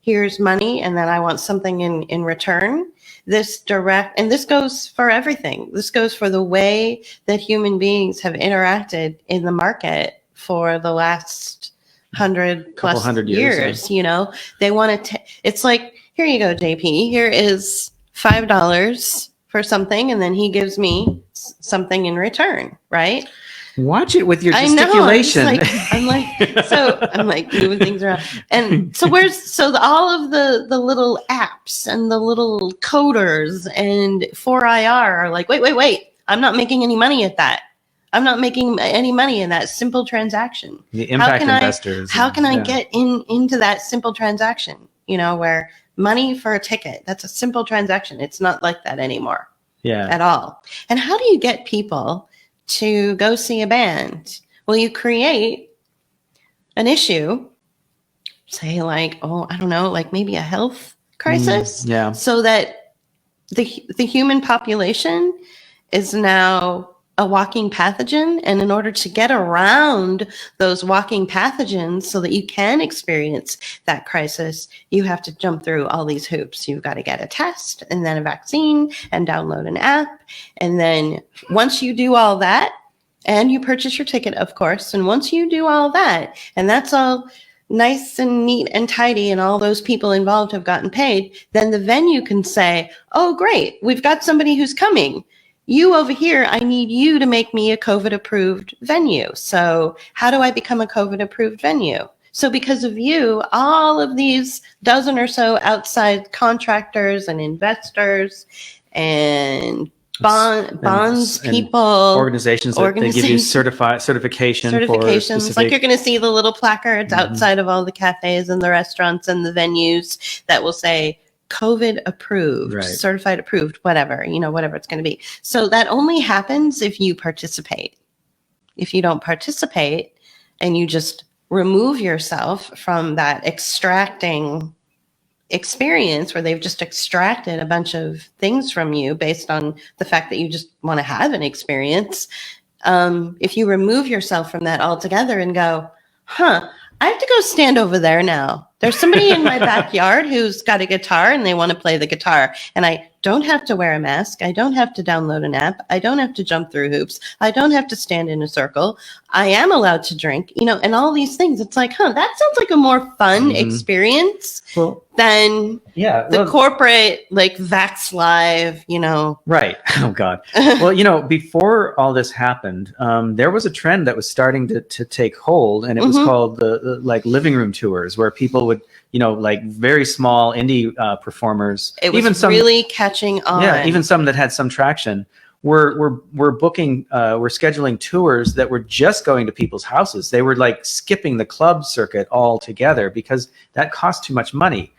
Speaker 2: here's money and then I want something in return. This direct, and this goes for everything. This goes for the way that human beings have interacted in the market for the last 100+ years. They want to, it's like, here you go, JP, here is $5 for something. And then he gives me something in return. Right.
Speaker 3: Watch it with your gesticulation.
Speaker 2: I'm like moving things around. And so all of the little apps and the little coders and 4IR are like, wait, I'm not making any money at that. I'm not making any money in that simple transaction.
Speaker 3: The impact investors.
Speaker 2: How can I get into that simple transaction? Where money for a ticket, that's a simple transaction. It's not like that anymore. Yeah. At all. And how do you get people to go see a band? Well, you create an issue, say like, I don't know, like maybe a health crisis. So that the human population is now a walking pathogen. And in order to get around those walking pathogens so that you can experience that crisis, you have to jump through all these hoops. You've got to get a test and then a vaccine and download an app. And then once you do all that, and you purchase your ticket, of course, and once you do all that, and that's all nice and neat and tidy, and all those people involved have gotten paid, then the venue can say, oh, great, we've got somebody who's coming. You over here, I need you to make me a COVID-approved venue. So how do I become a COVID-approved venue? So because of you, all of these dozen or so outside contractors and investors and bonds people,
Speaker 3: organizations that they give you certifications.
Speaker 2: Like you're going to see the little placards outside of all the cafes and the restaurants and the venues that will say COVID approved, certified approved, whatever it's going to be. So that only happens if you participate. If you don't participate and you just remove yourself from that extracting experience where they've just extracted a bunch of things from you based on the fact that you just want to have an experience. If you remove yourself from that altogether and go, I have to go stand over there now. There's somebody in my backyard who's got a guitar and they want to play the guitar. And I don't have to wear a mask. I don't have to download an app. I don't have to jump through hoops. I don't have to stand in a circle. I am allowed to drink, and all these things. It's like, that sounds like a more fun experience than the corporate, like Vax Live,
Speaker 3: Right. Oh, God. Well, before all this happened, there was a trend that was starting to take hold, and it was called the like living room tours, where people would, like very small indie performers.
Speaker 2: It was even some, really catching on.
Speaker 3: Yeah, even some that had some traction. We're booking, we're scheduling tours that were just going to people's houses. They were like skipping the club circuit altogether because that cost too much money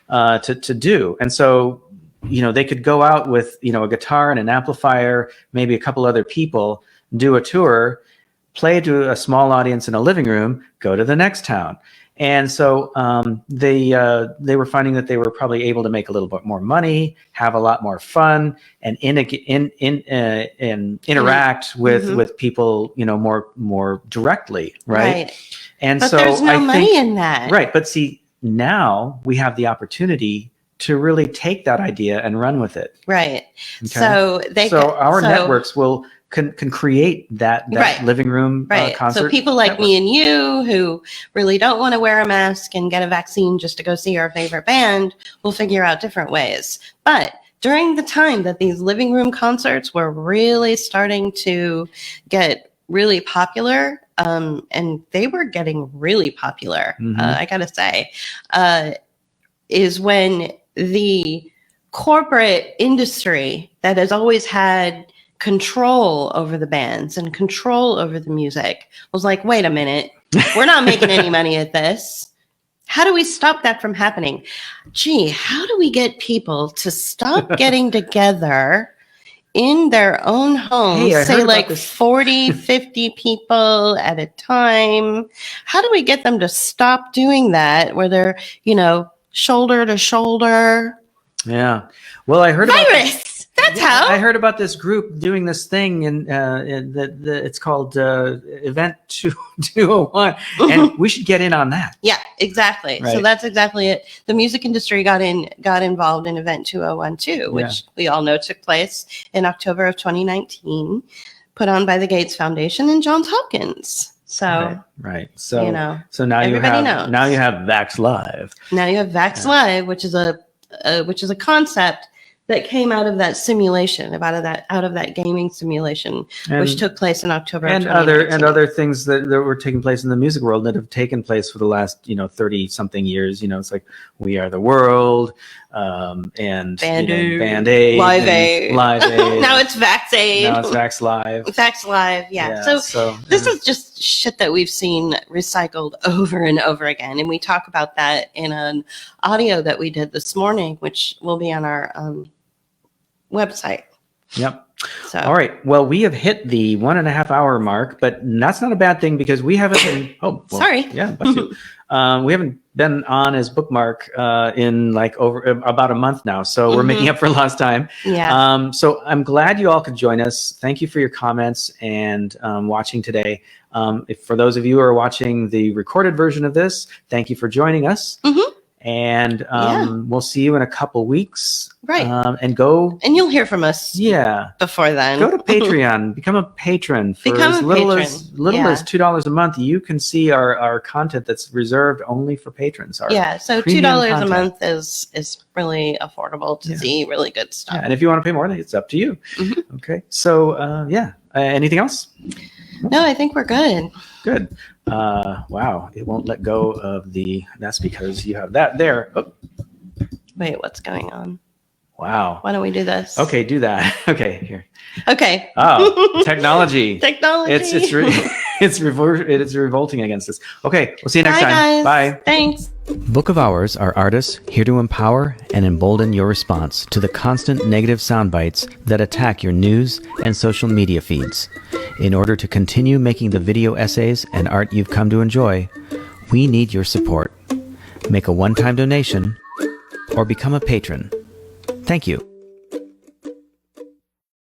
Speaker 3: to do. And so, they could go out with, a guitar and an amplifier, maybe a couple other people, do a tour, play to a small audience in a living room, go to the next town. And so they were finding that they were probably able to make a little bit more money, have a lot more fun, and interact with people, more directly, right? And
Speaker 2: but
Speaker 3: so
Speaker 2: there's no money in that,
Speaker 3: right? But see, now we have the opportunity to really take that idea and run with it,
Speaker 2: right?
Speaker 3: Okay? So our networks can create that living room concert.
Speaker 2: So people like me and you who really don't want to wear a mask and get a vaccine just to go see our favorite band will figure out different ways. But during the time that these living room concerts were really starting to get really popular, and they were getting really popular, I gotta say, is when the corporate industry that has always had control over the bands and control over the music was like, wait a minute, we're not making any money at this. How do we stop that from happening? Gee, how do we get people to stop getting together in their own homes, say like 40, 50 people at a time? How do we get them to stop doing that where they're, shoulder to shoulder?
Speaker 3: Yeah. Well, I heard about
Speaker 2: That's how
Speaker 3: I heard about this group doing this thing, and it's called Event 201, and we should get in on that.
Speaker 2: Yeah, exactly. Right. So that's exactly it. The music industry got involved in Event 201 too, which we all know took place in October of 2019, put on by the Gates Foundation and Johns Hopkins. So
Speaker 3: right. So now you have Vax Live.
Speaker 2: Now you have Vax Live, which is a concept that came out of that simulation, out of that gaming simulation, which took place in October.
Speaker 3: And other things that were taking place in the music world that have taken place for the last 30 something years. It's like We Are the World, and Band Aid, Live Aid.
Speaker 2: Now it's Vax Aid.
Speaker 3: Now it's Vax Live.
Speaker 2: Vax Live, yeah. So this is just shit that we've seen recycled over and over again, and we talk about that in an audio that we did this morning, which will be on our website.
Speaker 3: Yep. So, all right. Well, we have hit the 1.5 hour mark, but that's not a bad thing because we haven't been.
Speaker 2: Sorry.
Speaker 3: Yeah, bless you. We haven't been on as Bookmark in like over about a month now, so we're making up for lost time.
Speaker 2: Yeah.
Speaker 3: So I'm glad you all could join us. Thank you for your comments and watching today. For those of you who are watching the recorded version of this, thank you for joining us. And we'll see you in a couple weeks.
Speaker 2: Right.
Speaker 3: And
Speaker 2: you'll hear from us.
Speaker 3: Yeah.
Speaker 2: Before then.
Speaker 3: Go to Patreon. Become a patron. For as little as $2 a month, you can see our content that's reserved only for patrons.
Speaker 2: So $2 a month is really affordable to see really good stuff.
Speaker 3: Yeah. And if you want to pay more, it's up to you. Okay. So anything else?
Speaker 2: No, I think we're good.
Speaker 3: Good. Wow. It won't let go of that's because you have that there. Oh.
Speaker 2: Wait, what's going on?
Speaker 3: Wow.
Speaker 2: Why don't we do this?
Speaker 3: Okay, do that. Okay, here.
Speaker 2: Okay.
Speaker 3: Oh, technology.
Speaker 2: It's
Speaker 3: revolting against us. Okay, we'll see you next time.
Speaker 2: Guys.
Speaker 3: Bye.
Speaker 2: Thanks.
Speaker 4: Book of Hours are artists here to empower and embolden your response to the constant negative sound bites that attack your news and social media feeds. In order to continue making the video essays and art you've come to enjoy, we need your support. Make a one-time donation or become a patron. Thank you.